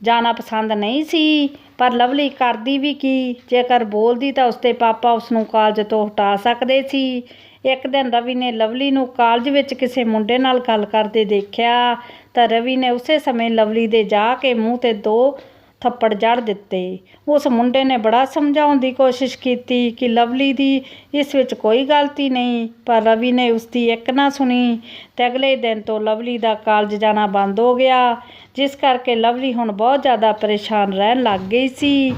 S1: ਜਾਣਾ ਪਸੰਦ ਨਹੀਂ ਸੀ, ਪਰ ਲਵਲੀ ਕਰਦੀ ਵੀ ਕੀ, ਜੇਕਰ ਬੋਲਦੀ ਤਾਂ ਉਸਦੇ ਪਾਪਾ ਉਸਨੂੰ ਕਾਲਜ ਤੋਂ ਹਟਾ ਸਕਦੇ ਸੀ। ਇੱਕ ਦਿਨ ਰਵੀ ਨੇ ਲਵਲੀ ਨੂੰ ਕਾਲਜ ਵਿੱਚ ਕਿਸੇ ਮੁੰਡੇ ਨਾਲ ਗੱਲ ਕਰਦੇ ਦੇਖਿਆ ਤਾਂ ਰਵੀ ਨੇ ਉਸੇ ਸਮੇਂ ਲਵਲੀ ਦੇ ਜਾ ਕੇ ਮੂੰਹ 'ਤੇ 2 ਥੱਪੜ ਜੜ ਦਿੱਤੇ। ਉਸ ਮੁੰਡੇ ਨੇ ਬੜਾ ਸਮਝਾਉਣ ਦੀ ਕੋਸ਼ਿਸ਼ ਕੀਤੀ ਕਿ ਲਵਲੀ ਦੀ ਇਸ ਵਿੱਚ ਕੋਈ ਗਲਤੀ ਨਹੀਂ, ਪਰ ਰਵੀ ਨੇ ਉਸਦੀ ਇੱਕ ਨਾ ਸੁਣੀ ਤੇ ਅਗਲੇ ਦਿਨ ਤੋਂ ਲਵਲੀ ਦਾ ਕਾਲਜ ਜਾਣਾ ਬੰਦ ਹੋ ਗਿਆ, ਜਿਸ ਕਰਕੇ ਲਵਲੀ ਹੁਣ ਬਹੁਤ ਜ਼ਿਆਦਾ ਪਰੇਸ਼ਾਨ ਰਹਿਣ ਲੱਗ ਗਈ ਸੀ।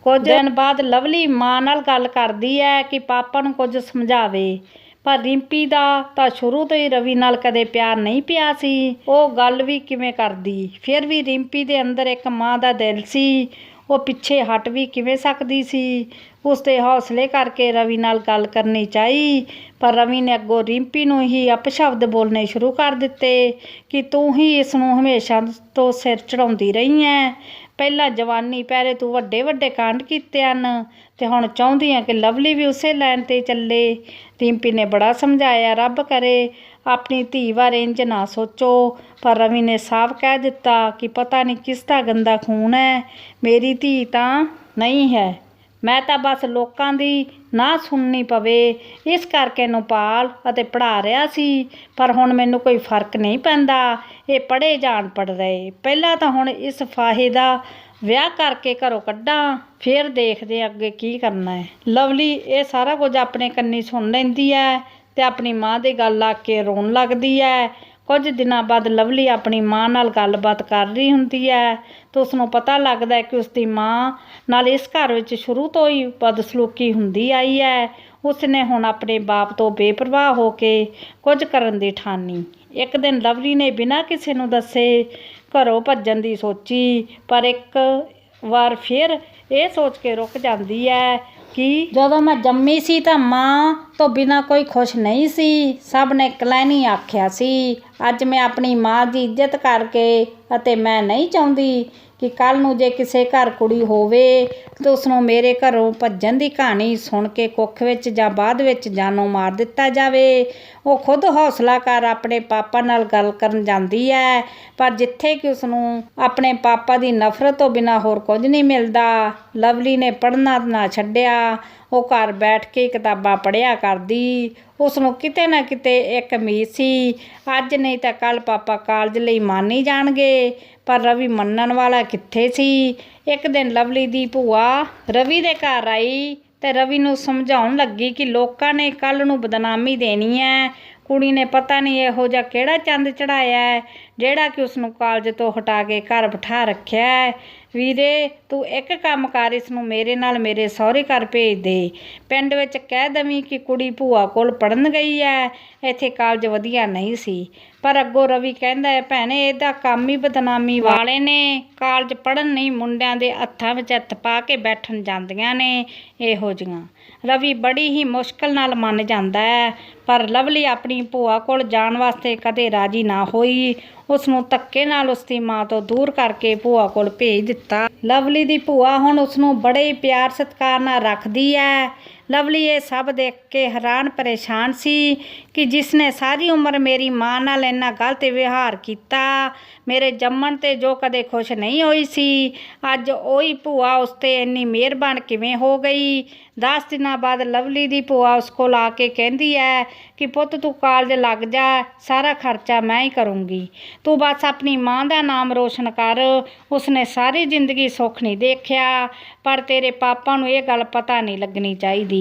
S1: ਕੁਝ ਦਿਨ ਬਾਅਦ ਲਵਲੀ ਮਾਂ ਨਾਲ ਗੱਲ ਕਰਦੀ ਹੈ ਕਿ ਪਾਪਾ ਨੂੰ ਕੁਝ ਸਮਝਾਵੇ, ਪਰ ਰਿੰਪੀ ਦਾ ਤਾਂ ਸ਼ੁਰੂ ਤੋਂ ਹੀ ਰਵੀ ਨਾਲ ਕਦੇ ਪਿਆਰ ਨਹੀਂ ਪਿਆ ਸੀ। ਉਹ ਗੱਲ ਵੀ ਕਿਵੇਂ ਕਰਦੀ। ਫਿਰ ਵੀ ਰਿੰਪੀ ਦੇ ਅੰਦਰ ਇੱਕ ਮਾਂ ਦਾ ਦਿਲ ਸੀ, ਉਹ ਪਿੱਛੇ ਹਟ ਵੀ ਕਿਵੇਂ ਸਕਦੀ ਸੀ। ਉਸਦੇ ਹੌਸਲੇ ਕਰਕੇ ਰਵੀ ਨਾਲ ਗੱਲ ਕਰਨੀ ਚਾਹੀ, ਪਰ ਰਵੀ ਨੇ ਅੱਗੋਂ ਰਿੰਪੀ ਨੂੰ ਹੀ ਅਪਸ਼ਬਦ ਬੋਲਣੇ ਸ਼ੁਰੂ ਕਰ ਦਿੱਤੇ ਕਿ ਤੂੰ ਹੀ ਇਸ ਨੂੰ ਹਮੇਸ਼ਾ ਤੋਂ ਸਿਰ ਚੜਾਉਂਦੀ ਰਹੀ ਹੈ। ਪਹਿਲਾਂ ਜਵਾਨੀ ਪਹਿਰੇ ਤੂੰ ਵੱਡੇ ਵੱਡੇ ਕਾਂਡ ਕੀਤੇ ਹਨ ਅਤੇ ਹੁਣ ਚਾਹੁੰਦੀ ਹਾਂ ਕਿ ਲਵਲੀ ਵੀ ਉਸੇ ਲਾਈਨ 'ਤੇ ਚੱਲੇ। ਰਿੰਪੀ ਨੇ ਬੜਾ ਸਮਝਾਇਆ, ਰੱਬ ਕਰੇ ਆਪਣੀ ਧੀ ਬਾਰੇ ਇੰਝ ਨਾ ਸੋਚੋ, ਪਰ ਰਵੀ ਨੇ ਸਾਫ਼ ਕਹਿ ਦਿੱਤਾ ਕਿ ਪਤਾ ਨਹੀਂ ਕਿਸ ਦਾ ਗੰਦਾ ਖੂਨ ਹੈ, ਮੇਰੀ ਧੀ ਤਾਂ ਨਹੀਂ ਹੈ। ਮੈਂ ਤਾਂ ਬਸ ਲੋਕਾਂ ਦੀ ਨਾ ਸੁਣਨੀ ਪਵੇ ਇਸ ਕਰਕੇ ਇਹਨੂੰ ਪਾਲ ਅਤੇ ਪੜ੍ਹਾ ਰਿਹਾ ਸੀ, ਪਰ ਹੁਣ ਮੈਨੂੰ ਕੋਈ ਫਰਕ ਨਹੀਂ ਪੈਂਦਾ, ਇਹ ਪੜ੍ਹੇ ਜਾਂ ਅਨਪੜ੍ਹ ਰਹੇ। ਪਹਿਲਾਂ ਤਾਂ ਹੁਣ ਇਸ ਫਾਹੇ ਦਾ ਵਿਆਹ ਕਰਕੇ ਘਰੋਂ ਕੱਢਾਂ, ਫਿਰ ਦੇਖਦੇ ਅੱਗੇ ਕੀ ਕਰਨਾ ਹੈ। ਲਵਲੀ ਇਹ ਸਾਰਾ ਕੁਝ ਆਪਣੇ ਕੰਨੀ ਸੁਣ ਲੈਂਦੀ ਹੈ ਅਤੇ ਆਪਣੀ ਮਾਂ ਦੀ ਗੱਲ ਲਾ ਕੇ ਰੋਣ ਲੱਗਦੀ ਹੈ। ਕੁਝ ਦਿਨਾਂ ਬਾਅਦ ਲਵਲੀ ਆਪਣੀ ਮਾਂ ਨਾਲ ਗੱਲਬਾਤ ਕਰ ਰਹੀ ਹੁੰਦੀ ਹੈ ਤਾਂ ਉਸਨੂੰ ਪਤਾ ਲੱਗਦਾ ਹੈ ਕਿ ਉਸਦੀ ਮਾਂ ਨਾਲ ਇਸ ਘਰ ਵਿੱਚ ਸ਼ੁਰੂ ਤੋਂ ਹੀ ਬਦਸਲੂਕੀ ਹੁੰਦੀ ਆਈ ਹੈ। ਉਸਨੇ ਹੁਣ ਆਪਣੇ ਬਾਪ ਤੋਂ ਬੇਪਰਵਾਹ ਹੋ ਕੇ ਕੁਝ ਕਰਨ ਦੀ ਠਾਣੀ। ਇੱਕ ਦਿਨ ਲਵਲੀ ਨੇ ਬਿਨਾਂ ਕਿਸੇ ਨੂੰ ਦੱਸੇ ਘਰੋਂ ਭੱਜਣ ਦੀ ਸੋਚੀ, ਪਰ ਇੱਕ ਵਾਰ ਫਿਰ ਇਹ ਸੋਚ ਕੇ ਰੁਕ ਜਾਂਦੀ ਹੈ ਕਿ ਜਦੋਂ ਮੈਂ ਜੰਮੀ ਸੀ ਤਾਂ ਮਾਂ ਤੋਂ ਬਿਨਾਂ ਕੋਈ ਖੁਸ਼ ਨਹੀਂ ਸੀ, ਸਭ ਨੇ ਕਲੈਣੀ ਆਖਿਆ ਸੀ। ਅੱਜ ਮੈਂ ਆਪਣੀ ਮਾਂ ਦੀ ਇੱਜ਼ਤ ਕਰਕੇ ਅਤੇ ਮੈਂ ਨਹੀਂ ਚਾਹੁੰਦੀ ਕਿ ਕੱਲ੍ਹ ਨੂੰ ਜੇ ਕਿਸੇ ਘਰ ਕੁੜੀ ਹੋਵੇ ਤਾਂ ਉਸਨੂੰ ਮੇਰੇ ਘਰੋਂ ਭੱਜਣ ਦੀ ਕਹਾਣੀ ਸੁਣ ਕੇ ਕੁੱਖ ਵਿੱਚ ਜਾਂ ਬਾਅਦ ਵਿੱਚ ਜਾਨੋਂ ਮਾਰ ਦਿੱਤਾ ਜਾਵੇ। ਉਹ ਖੁਦ ਹੌਸਲਾ ਕਰ ਆਪਣੇ ਪਾਪਾ ਨਾਲ ਗੱਲ ਕਰਨ ਜਾਂਦੀ ਹੈ, ਪਰ ਜਿੱਥੇ ਕਿ ਉਸਨੂੰ ਆਪਣੇ ਪਾਪਾ ਦੀ ਨਫ਼ਰਤ ਤੋਂ ਬਿਨਾਂ ਹੋਰ ਕੁਝ ਨਹੀਂ ਮਿਲਦਾ। ਲਵਲੀ ਨੇ ਪੜ੍ਹਨਾ ਨਾ ਛੱਡਿਆ, ਉਹ ਘਰ ਬੈਠ ਕੇ ਕਿਤਾਬਾਂ ਪੜ੍ਹਿਆ ਕਰਦੀ। ਉਸਨੂੰ ਕਿਤੇ ਨਾ ਕਿਤੇ ਇੱਕ ਉਮੀਦ ਸੀ, ਅੱਜ ਨਹੀਂ ਤਾਂ ਕੱਲ੍ਹ ਪਾਪਾ ਕਾਲਜ ਲਈ ਮੰਨ ਹੀ ਜਾਣਗੇ, ਪਰ ਰਵੀ ਮੰਨਣ ਵਾਲਾ ਕਿੱਥੇ ਸੀ। ਇੱਕ ਦਿਨ ਲਵਲੀ ਦੀ ਭੂਆ ਰਵੀ ਦੇ ਘਰ ਆਈ ਅਤੇ ਰਵੀ ਨੂੰ ਸਮਝਾਉਣ ਲੱਗੀ ਕਿ ਲੋਕਾਂ ਨੇ ਕੱਲ੍ਹ ਨੂੰ ਬਦਨਾਮੀ ਦੇਣੀ ਹੈ, ਕੁੜੀ ਨੇ ਪਤਾ ਨਹੀਂ ਇਹੋ ਜਿਹਾ ਕਿਹੜਾ ਚੰਦ ਚੜਾਇਆ ਹੈ ਜਿਹੜਾ ਕਿ ਉਸਨੂੰ ਕਾਲਜ ਤੋਂ ਹਟਾ ਕੇ ਘਰ ਬਿਠਾ ਰੱਖਿਆ ਹੈ। ਵੀਰੇ ਤੂੰ ਇੱਕ ਕੰਮ ਕਰ, ਇਸ ਨੂੰ ਮੇਰੇ ਨਾਲ ਮੇਰੇ ਸਹੁਰੇ ਘਰ ਭੇਜ ਦੇ। ਪਿੰਡ ਵਿੱਚ ਕਹਿ ਦਵੀਂ ਕਿ ਕੁੜੀ ਭੂਆ ਕੋਲ ਪੜ੍ਹਨ ਗਈ ਹੈ, ਇੱਥੇ ਕਾਲਜ ਵਧੀਆ ਨਹੀਂ ਸੀ। ਪਰ ਅੱਗੋਂ ਰਵੀ ਕਹਿੰਦਾ ਹੈ ਭੈਣੇ ਇਹਦਾ ਕੰਮ ਹੀ ਬਦਨਾਮੀ ਵਾਲੇ ਨੇ, ਕਾਲਜ ਪੜ੍ਹਨ ਨਹੀਂ ਮੁੰਡਿਆਂ ਦੇ ਹੱਥਾਂ ਵਿੱਚ ਹੱਥ ਪਾ ਕੇ ਬੈਠਣ ਜਾਂਦੀਆਂ ਨੇ ਇਹੋ ਜਿਹੀਆਂ। ਰਵੀ ਬੜੀ ਹੀ ਮੁਸ਼ਕਿਲ ਨਾਲ ਮੰਨ ਜਾਂਦਾ ਹੈ, ਪਰ ਲਵਲੀ ਆਪਣੀ ਭੂਆ ਕੋਲ ਜਾਣ ਵਾਸਤੇ ਕਦੇ ਰਾਜੀ ਨਾ ਹੋਈ। ਉਸਨੂੰ ਧੱਕੇ ਨਾਲ ਉਸਦੀ ਮਾਂ ਤੋਂ ਦੂਰ ਕਰਕੇ ਭੂਆ ਕੋਲ ਭੇਜ ਦਿੱਤਾ। ਲਵਲੀ ਦੀ ਭੂਆ ਹੁਣ ਉਸਨੂੰ ਬੜੇ ਪਿਆਰ ਸਤਿਕਾਰ ਨਾਲ ਰੱਖਦੀ ਹੈ। ਲਵਲੀ ਇਹ ਸਭ ਦੇਖ ਕੇ ਹੈਰਾਨ ਪਰੇਸ਼ਾਨ ਸੀ ਕਿ ਜਿਸ ਨੇ ਸਾਰੀ ਉਮਰ ਮੇਰੀ ਮਾਂ ਨਾਲ ਇੰਨਾ ਗਲਤ ਵਿਵਹਾਰ ਕੀਤਾ, ਮੇਰੇ ਜੰਮਣ 'ਤੇ ਜੋ ਕਦੇ ਖੁਸ਼ ਨਹੀਂ ਹੋਈ ਸੀ, ਅੱਜ ਉਹੀ ਭੂਆ ਉਸ 'ਤੇ ਇੰਨੀ ਮਿਹਰਬਾਨ ਕਿਵੇਂ ਹੋ ਗਈ। 10 ਦਿਨਾਂ ਬਾਅਦ ਲਵਲੀ ਦੀ ਭੂਆ ਉਸ ਕੋਲ ਆ ਕੇ ਕਹਿੰਦੀ ਹੈ ਕਿ ਪੁੱਤ ਤੂੰ ਕਾਲਜ ਲੱਗ ਜਾ, ਸਾਰਾ ਖਰਚਾ ਮੈਂ ਹੀ ਕਰੂੰਗੀ, ਤੂੰ ਬਸ ਆਪਣੀ ਮਾਂ ਦਾ ਨਾਮ ਰੋਸ਼ਨ ਕਰ। ਉਸਨੇ ਸਾਰੀ ਜ਼ਿੰਦਗੀ ਸੁੱਖ ਨਹੀਂ ਦੇਖਿਆ, ਪਰ ਤੇਰੇ ਪਾਪਾ ਨੂੰ ਇਹ ਗੱਲ ਪਤਾ ਨਹੀਂ ਲੱਗਣੀ ਚਾਹੀਦੀ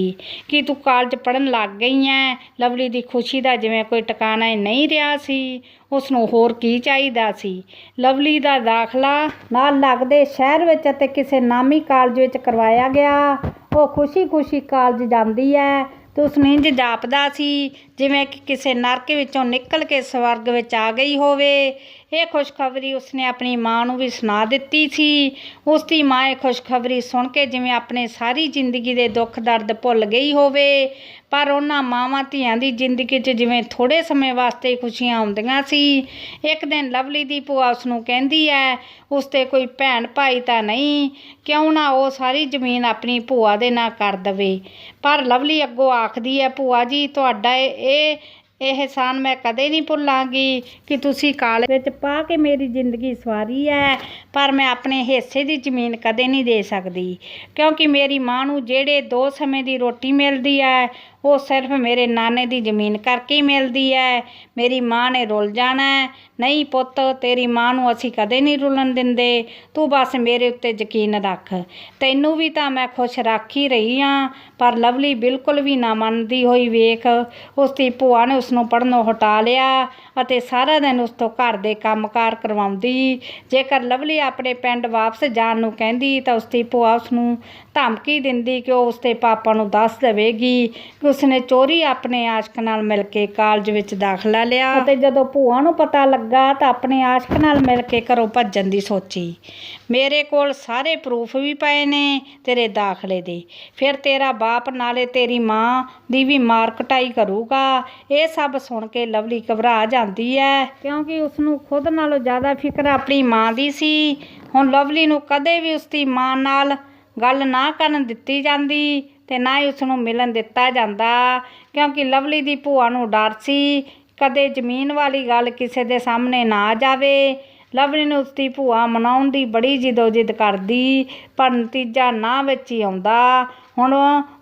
S1: ਕਿ ਤੂੰ ਕਾਲਜ ਪੜ੍ਹਨ ਲੱਗ ਗਈ ਹੈ। ਲਵਲੀ ਦੀ ਖੁਸ਼ੀ ਦਾ ਜਿਵੇਂ ਕੋਈ ਟਿਕਾਣਾ ਹੀ ਨਹੀਂ ਰਿਹਾ ਸੀ। ਉਸਨੂੰ ਹੋਰ ਕੀ ਚਾਹੀਦਾ ਸੀ। ਲਵਲੀ ਦਾ ਦਾਖਲਾ ਨਾਲ ਲੱਗਦੇ ਸ਼ਹਿਰ ਵਿੱਚ ਅਤੇ ਕਿਸੇ ਨਾਮੀ ਕਾਲਜ ਵਿੱਚ ਕਰਵਾਇਆ ਗਿਆ। ਉਹ ਖੁਸ਼ੀ ਕਾਲਜ ਜਾਂਦੀ ਹੈ ਤੇ ਉਸਨੂੰ ਇੰਝ ਜਾਪਦਾ ਸੀ ਜਿਵੇਂ ਕਿ ਕਿਸੇ ਨਰਕ ਵਿੱਚੋਂ ਨਿਕਲ ਕੇ ਸਵਰਗ ਵਿੱਚ ਆ ਗਈ ਹੋਵੇ। ਇਹ ਖੁਸ਼ਖਬਰੀ ਉਸਨੇ ਆਪਣੀ ਮਾਂ ਨੂੰ ਵੀ ਸੁਣਾ ਦਿੱਤੀ ਸੀ। ਉਸਦੀ ਮਾਂ ਇਹ ਖੁਸ਼ਖਬਰੀ ਸੁਣ ਕੇ ਜਿਵੇਂ ਆਪਣੇ ਸਾਰੀ ਜ਼ਿੰਦਗੀ ਦੇ ਦੁੱਖ ਦਰਦ ਭੁੱਲ ਗਈ ਹੋਵੇ। ਪਰ ਉਹਨਾਂ ਮਾਵਾਂ ਧੀਆਂ ਦੀ ਜ਼ਿੰਦਗੀ 'ਚ ਜਿਵੇਂ ਥੋੜ੍ਹੇ ਸਮੇਂ ਵਾਸਤੇ ਖੁਸ਼ੀਆਂ ਆਉਂਦੀਆਂ ਸੀ। ਇੱਕ ਦਿਨ ਲਵਲੀ ਦੀ ਭੂਆ ਉਸਨੂੰ ਕਹਿੰਦੀ ਹੈ ਉਸ 'ਤੇ ਕੋਈ ਭੈਣ ਭਾਈ ਤਾਂ ਨਹੀਂ, ਕਿਉਂ ਨਾ ਉਹ ਸਾਰੀ ਜ਼ਮੀਨ ਆਪਣੀ ਭੂਆ ਦੇ ਨਾਂ ਕਰ ਦੇਵੇ। ਪਰ ਲਵਲੀ ਅੱਗੋਂ ਆਖਦੀ ਹੈ ਭੂਆ ਜੀ ਤੁਹਾਡਾ ਇਹ ਅਹਿਸਾਨ ਮੈਂ ਕਦੇ ਨਹੀਂ ਭੁੱਲਾਂਗੀ ਕਿ ਤੁਸੀਂ ਕਾਲਜ ਵਿੱਚ ਪਾ ਕੇ ਮੇਰੀ ਜ਼ਿੰਦਗੀ ਸਵਾਰੀ ਹੈ, ਪਰ ਮੈਂ ਆਪਣੇ ਹਿੱਸੇ ਦੀ ਜ਼ਮੀਨ ਕਦੇ ਨਹੀਂ ਦੇ ਸਕਦੀ, ਕਿਉਂਕਿ ਮੇਰੀ ਮਾਂ ਨੂੰ ਜਿਹੜੇ 2 ਸਮੇਂ ਦੀ ਰੋਟੀ ਮਿਲਦੀ ਹੈ ਉਹ ਸਿਰਫ ਮੇਰੇ ਨਾਨੇ ਦੀ ਜ਼ਮੀਨ ਕਰਕੇ ਹੀ ਮਿਲਦੀ ਹੈ। ਮੇਰੀ ਮਾਂ ਨੇ ਰੁੱਲ ਜਾਣਾ। ਨਹੀਂ ਪੁੱਤ, ਤੇਰੀ ਮਾਂ ਨੂੰ ਅਸੀਂ ਕਦੇ ਨਹੀਂ ਰੁਲਣ ਦਿੰਦੇ, ਤੂੰ ਬਸ ਮੇਰੇ ਉੱਤੇ ਯਕੀਨ ਰੱਖ, ਤੈਨੂੰ ਵੀ ਤਾਂ ਮੈਂ ਖੁਸ਼ ਰੱਖ ਹੀ ਰਹੀ ਹਾਂ। ਪਰ ਲਵਲੀ ਬਿਲਕੁਲ ਵੀ ਨਾ ਮੰਨਦੀ ਹੋਈ ਵੇਖ ਉਸਦੀ ਭੂਆ ਨੇ ਉਸਨੂੰ ਪੜ੍ਹਨੋਂ ਹਟਾ ਲਿਆ ਅਤੇ ਸਾਰਾ ਦਿਨ ਉਸ ਤੋਂ ਘਰ ਦੇ ਕੰਮਕਾਰ ਕਰਵਾਉਂਦੀ। ਜੇਕਰ ਲਵਲੀ ਆਪਣੇ ਪਿੰਡ ਵਾਪਸ ਜਾਣ ਨੂੰ ਕਹਿੰਦੀ ਤਾਂ ਉਸਦੀ ਭੂਆ ਉਸਨੂੰ ਧਮਕੀ ਦਿੰਦੀ ਕਿ ਉਹ ਉਸਦੇ ਪਾਪਾ ਨੂੰ ਦੱਸ ਦੇਵੇਗੀ ਕਿ ਉਸਨੇ ਚੋਰੀ ਆਪਣੇ ਆਸ਼ਕ ਨਾਲ ਮਿਲ ਕੇ ਕਾਲਜ ਵਿੱਚ ਦਾਖਲਾ ਲਿਆ। ਅਤੇ ਜਦੋਂ ਭੂਆ ਨੂੰ ਪਤਾ ਲੱਗਾ ਤਾਂ ਆਪਣੇ ਆਸ਼ਕ ਨਾਲ ਮਿਲ ਕੇ ਘਰੋਂ ਭੱਜਣ ਦੀ ਸੋਚੀ। ਮੇਰੇ ਕੋਲ ਸਾਰੇ ਪ੍ਰੂਫ ਵੀ ਪਏ ਨੇ ਤੇਰੇ ਦਾਖਲੇ ਦੇ, ਫਿਰ ਤੇਰਾ ਬਾਪ ਨਾਲੇ ਤੇਰੀ ਮਾਂ ਦੀ ਵੀ ਮਾਰ ਕੁਟਾਈ ਕਰੂਗਾ। ਇਹ ਸਭ ਸੁਣ ਕੇ ਲਵਲੀ ਘਬਰਾ ਜਾਂਦੀ ਹੈ, ਕਿਉਂਕਿ ਉਸਨੂੰ ਖੁਦ ਨਾਲੋਂ ਜ਼ਿਆਦਾ ਫਿਕਰ ਆਪਣੀ ਮਾਂ ਦੀ ਸੀ। ਹੁਣ ਲਵਲੀ ਨੂੰ ਕਦੇ ਵੀ ਉਸਦੀ ਮਾਂ ਨਾਲ ਗੱਲ ਨਾ ਕਰਨ ਦਿੱਤੀ ਜਾਂਦੀ ਤੇ ਨਾ ਹੀ ਉਸਨੂੰ ਮਿਲਣ ਦਿੱਤਾ ਜਾਂਦਾ, ਕਿਉਂਕਿ ਲਵਲੀ ਦੀ ਭੂਆ ਨੂੰ ਡਰ ਸੀ ਕਦੇ ਜ਼ਮੀਨ ਵਾਲੀ ਗੱਲ ਕਿਸੇ ਦੇ ਸਾਹਮਣੇ ਨਾ ਆ ਜਾਵੇ। ਲਵਲੀ ਨੂੰ ਉਸਦੀ ਭੂਆ ਮਨਾਉਣ ਦੀ ਬੜੀ ਜਿੱਦ ਕਰਦੀ, ਪਰ ਨਤੀਜਾ ਨਾ ਵਿੱਚ ਹੀ ਆਉਂਦਾ। ਹੁਣ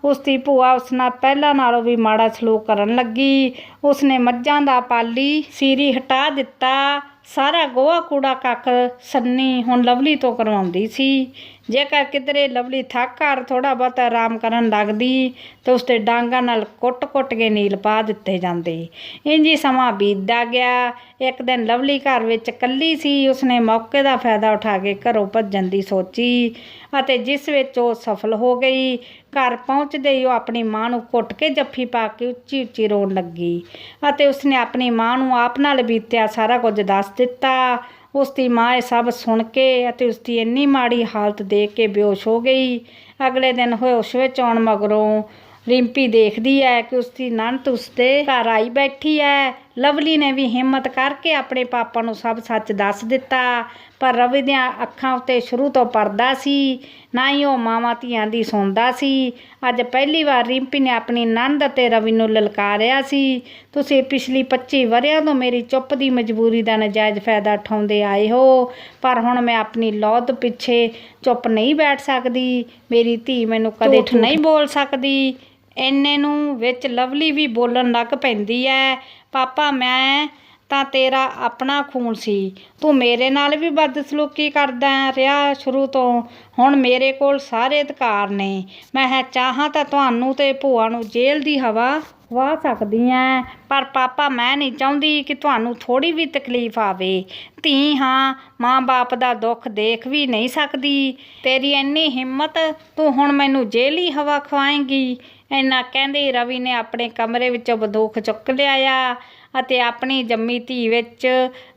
S1: ਉਸਦੀ ਭੂਆ ਉਸ ਨਾਲ ਪਹਿਲਾਂ ਨਾਲੋਂ ਵੀ ਮਾੜਾ ਸਲੂਕ ਕਰਨ ਲੱਗੀ। ਉਸਨੇ ਮੱਝਾਂ ਦਾ ਪਾਲੀ ਸੀਰੀ ਹਟਾ ਦਿੱਤਾ। ਸਾਰਾ ਗੋਹਾ ਕੂੜਾ ਕੱਖ ਸੰਨੀ ਹੁਣ ਲਵਲੀ ਤੋਂ ਕਰਵਾਉਂਦੀ ਸੀ। ਜੇਕਰ ਕਿਧਰੇ ਲਵਲੀ ਥੱਕ ਹਾਰ ਥੋੜ੍ਹਾ ਬਹੁਤ ਆਰਾਮ ਕਰਨ ਲੱਗਦੀ ਤਾਂ ਉਸਦੇ ਡਾਂਗਾਂ ਨਾਲ ਕੁੱਟ ਕੇ ਨੀਲ ਪਾ ਦਿੱਤੇ ਜਾਂਦੇ। ਇੰਝ ਹੀ ਸਮਾਂ ਬੀਤਦਾ ਗਿਆ। ਇੱਕ ਦਿਨ ਲਵਲੀ ਘਰ ਵਿੱਚ ਇਕੱਲੀ ਸੀ। ਉਸਨੇ ਮੌਕੇ ਦਾ ਫਾਇਦਾ ਉਠਾ ਕੇ ਘਰੋਂ ਭੱਜਣ ਦੀ ਸੋਚੀ ਅਤੇ ਜਿਸ ਵਿੱਚ ਉਹ ਸਫਲ ਹੋ ਗਈ। ਘਰ ਪਹੁੰਚਦੇ ਹੀ ਉਹ ਆਪਣੀ ਮਾਂ ਨੂੰ ਘੁੱਟ ਕੇ ਜੱਫੀ ਪਾ ਕੇ ਉੱਚੀ ਰੋਣ ਲੱਗੀ ਅਤੇ ਉਸਨੇ ਆਪਣੀ ਮਾਂ ਨੂੰ ਆਪ ਨਾਲ ਬੀਤਿਆ ਸਾਰਾ ਕੁਝ ਦੱਸ ਦਿੱਤਾ। ਉਸਦੀ ਮਾਂ ਇਹ ਸਭ ਸੁਣ ਕੇ ਅਤੇ ਉਸਦੀ ਇੰਨੀ ਮਾੜੀ ਹਾਲਤ ਦੇਖ ਕੇ ਬੇਹੋਸ਼ ਹੋ ਗਈ। ਅਗਲੇ ਦਿਨ ਹੋਸ਼ ਵਿੱਚ ਆਉਣ ਮਗਰੋਂ ਰਿੰਪੀ ਦੇਖਦੀ ਹੈ ਕਿ ਉਸਦੀ ਨਣਦ ਉਸਦੇ ਘਰ ਆਈ ਬੈਠੀ ਹੈ। ਲਵਲੀ ਨੇ ਵੀ ਹਿੰਮਤ ਕਰਕੇ ਆਪਣੇ ਪਾਪਾ ਨੂੰ ਸਭ ਸੱਚ ਦੱਸ ਦਿੱਤਾ, ਪਰ ਰਵੀ ਦੀਆਂ ਅੱਖਾਂ ਉੱਤੇ ਸ਼ੁਰੂ ਤੋਂ ਪਰਦਾ ਸੀ, ਨਾ ਹੀ ਉਹ ਮਾਵਾਂ ਧੀਆਂ ਦੀ ਸੁਣਦਾ ਸੀ। ਅੱਜ ਪਹਿਲੀ ਵਾਰ ਰਿੰਪੀ ਨੇ ਆਪਣੀ ਨਣਦ ਅਤੇ ਰਵੀ ਨੂੰ ਲਲਕਾਰਿਆ ਸੀ, ਤੁਸੀਂ ਪਿਛਲੀ 25 ਵਰ੍ਹਿਆਂ ਤੋਂ ਮੇਰੀ ਚੁੱਪ ਦੀ ਮਜਬੂਰੀ ਦਾ ਨਜਾਇਜ਼ ਫਾਇਦਾ ਉਠਾਉਂਦੇ ਆਏ ਹੋ, ਪਰ ਹੁਣ ਮੈਂ ਆਪਣੀ ਲੌਤ ਪਿੱਛੇ ਚੁੱਪ ਨਹੀਂ ਬੈਠ ਸਕਦੀ। ਮੇਰੀ ਧੀ ਮੈਨੂੰ ਕਦੇ ਨਹੀਂ ਬੋਲ ਸਕਦੀ। ਇੰਨੇ ਨੂੰ ਵਿੱਚ ਲਵਲੀ ਵੀ ਬੋਲਣ ਲੱਗ ਪੈਂਦੀ ਹੈ, ਪਾਪਾ ਮੈਂ ਤਾਂ ਤੇਰਾ ਆਪਣਾ ਖੂਨ ਸੀ, ਤੂੰ ਮੇਰੇ ਨਾਲ ਵੀ ਬਦਸਲੂਕੀ ਕਰਦਾ ਰਿਹਾ ਸ਼ੁਰੂ ਤੋਂ, ਹੁਣ ਮੇਰੇ ਕੋਲ ਸਾਰੇ ਅਧਿਕਾਰ ਨੇ, ਮੈਂ ਚਾਹਾਂ ਤਾਂ ਤੁਹਾਨੂੰ ਤੇ ਭੂਆ ਨੂੰ ਜੇਲ੍ਹ ਦੀ ਹਵਾ ਖਵਾ ਸਕਦੀ ਐ, ਪਰ ਪਾਪਾ ਮੈਂ ਨਹੀਂ ਚਾਹੁੰਦੀ ਕਿ ਤੁਹਾਨੂੰ ਥੋੜ੍ਹੀ ਵੀ ਤਕਲੀਫ ਆਵੇ। ਧੀ ਹਾਂ, ਮਾਂ ਬਾਪ ਦਾ ਦੁੱਖ ਦੇਖ ਵੀ ਨਹੀਂ ਸਕਦੀ। ਤੇਰੀ ਇੰਨੀ ਹਿੰਮਤ, ਤੂੰ ਹੁਣ ਮੈਨੂੰ ਜੇਲੀ ਹਵਾ ਖਵਾਏਂਗੀ। ਇੰਨਾ ਕਹਿੰਦੇ ਰਵੀ ਨੇ ਆਪਣੇ ਕਮਰੇ ਵਿੱਚੋਂ ਬੰਦੂਕ ਚੁੱਕ ਲਿਆਇਆ ਅਤੇ ਆਪਣੀ ਜੰਮੀ ਧੀ ਵਿੱਚ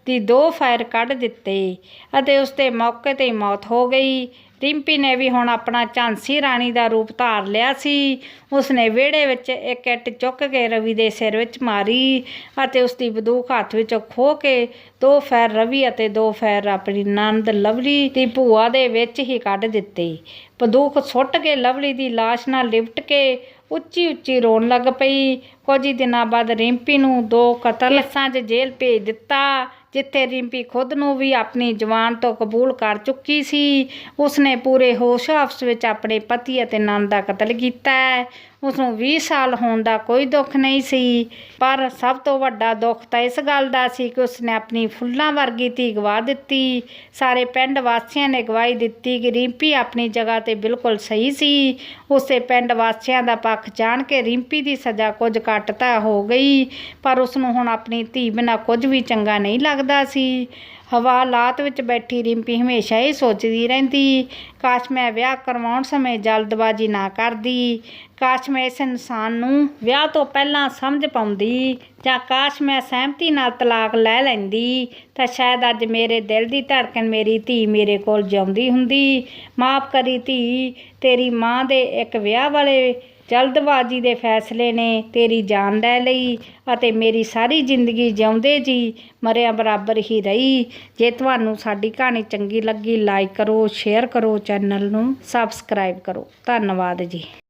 S1: ਦੀ 2 ਫਾਇਰ ਕੱਢ ਦਿੱਤੇ ਅਤੇ ਉਸਦੇ ਮੌਕੇ 'ਤੇ ਹੀ ਮੌਤ ਹੋ ਗਈ। ਰਿੰਪੀ ਨੇ ਵੀ ਹੁਣ ਆਪਣਾ ਝਾਂਸੀ ਰਾਣੀ ਦਾ ਰੂਪ ਧਾਰ ਲਿਆ ਸੀ। ਉਸਨੇ ਵਿਹੜੇ ਵਿੱਚ ਇੱਕ ਇੱਟ ਚੁੱਕ ਕੇ ਰਵੀ ਦੇ ਸਿਰ ਵਿੱਚ ਮਾਰੀ ਅਤੇ ਉਸਦੀ ਬੰਦੂਕ ਹੱਥ ਵਿੱਚੋਂ ਖੋਹ ਕੇ 2 ਫਾਇਰ ਰਵੀ ਅਤੇ 2 ਫਾਇਰ ਆਪਣੀ ਨਣਦ ਲਵਲੀ ਦੀ ਭੂਆ ਦੇ ਵਿੱਚ ਹੀ ਕੱਢ ਦਿੱਤੇ। ਬੰਦੂਕ ਸੁੱਟ ਕੇ ਲਵਲੀ ਦੀ ਲਾਸ਼ ਨਾਲ ਲਿਪਟ ਕੇ ਉੱਚੀ ਉੱਚੀ ਰੋਣ ਲੱਗ ਪਈ। ਕੁਝ ਹੀ ਦਿਨਾਂ ਬਾਅਦ ਰਿੰਪੀ ਨੂੰ 2 ਕਤਲ ਕੇਸਾਂ 'ਚ ਜੇਲ੍ਹ ਭੇਜ ਦਿੱਤਾ, ਜਿੱਥੇ ਰਿੰਪੀ ਖੁਦ ਨੂੰ ਵੀ ਆਪਣੀ ਜਵਾਨ ਤੋਂ ਕਬੂਲ ਕਰ ਚੁੱਕੀ ਸੀ। ਉਸਨੇ ਪੂਰੇ ਹੋਸ਼ ਹਵਸ ਵਿੱਚ ਆਪਣੇ ਪਤੀ ਅਤੇ ਨਣਦ ਦਾ ਕਤਲ ਕੀਤਾ ਹੈ। ਉਸਨੂੰ 20 ਸਾਲ ਹੋਣ ਦਾ ਕੋਈ ਦੁੱਖ ਨਹੀਂ ਸੀ, ਪਰ ਸਭ ਤੋਂ ਵੱਡਾ ਦੁੱਖ ਤਾਂ ਇਸ ਗੱਲ ਦਾ ਸੀ ਕਿ ਉਸਨੇ ਆਪਣੀ ਫੁੱਲਾਂ ਵਰਗੀ ਧੀ ਗਵਾ ਦਿੱਤੀ। ਸਾਰੇ ਪਿੰਡ ਵਾਸੀਆਂ ਨੇ ਗਵਾਹੀ ਦਿੱਤੀ ਕਿ ਰਿੰਪੀ ਆਪਣੀ ਜਗ੍ਹਾ 'ਤੇ ਬਿਲਕੁਲ ਸਹੀ ਸੀ। ਉਸੇ ਪਿੰਡ ਵਾਸੀਆਂ ਦਾ ਪੱਖ ਜਾਣ ਕੇ ਰਿੰਪੀ ਦੀ ਸਜ਼ਾ ਕੁਝ ਘੱਟ ਤਾਂ ਹੋ ਗਈ, ਪਰ ਉਸਨੂੰ ਹੁਣ ਆਪਣੀ ਧੀ ਬਿਨਾਂ ਕੁਝ ਵੀ ਚੰਗਾ ਨਹੀਂ ਲੱਗਦਾ ਸੀ। ਹਵਾਲਾਤ ਵਿੱਚ ਬੈਠੀ ਰਿੰਪੀ ਹਮੇਸ਼ਾ ਹੀ ਸੋਚਦੀ ਰਹਿੰਦੀ, ਕਾਸ਼ ਮੈਂ ਵਿਆਹ ਕਰਵਾਉਣ ਸਮੇਂ ਜਲਦਬਾਜ਼ੀ ਨਾ ਕਰਦੀ, ਕਾਸ਼ ਮੈਂ ਇਸ ਇਨਸਾਨ ਨੂੰ ਵਿਆਹ ਤੋਂ ਪਹਿਲਾਂ ਸਮਝ ਪਾਉਂਦੀ, ਜਾਂ ਕਾਸ਼ ਮੈਂ ਸਹਿਮਤੀ ਨਾਲ ਤਲਾਕ ਲੈ ਲੈਂਦੀ ਤਾਂ ਸ਼ਾਇਦ ਅੱਜ ਮੇਰੇ ਦਿਲ ਦੀ ਧੜਕਣ ਮੇਰੀ ਧੀ ਮੇਰੇ ਕੋਲ ਜਿਉਂਦੀ ਹੁੰਦੀ। ਮਾਫ਼ ਕਰੀ ਧੀ, ਤੇਰੀ ਮਾਂ ਦੇ ਇੱਕ ਵਿਆਹ ਵਾਲੇ ਜਲਦਬਾਜ਼ੀ ਦੇ ਫੈਸਲੇ ਨੇ ਤੇਰੀ ਜਾਨ ਲੈ ਲਈ ਅਤੇ ਮੇਰੀ ਸਾਰੀ ਜ਼ਿੰਦਗੀ ਜਿਉਂਦੇ ਜੀ ਮਰਿਆਂ ਬਰਾਬਰ ਹੀ ਰਹੀ। ਜੇ ਤੁਹਾਨੂੰ ਸਾਡੀ ਕਹਾਣੀ ਚੰਗੀ ਲੱਗੀ, ਲਾਈਕ ਕਰੋ, ਸ਼ੇਅਰ ਕਰੋ, ਚੈਨਲ ਨੂੰ ਸਬਸਕ੍ਰਾਈਬ ਕਰੋ। ਧੰਨਵਾਦ ਜੀ।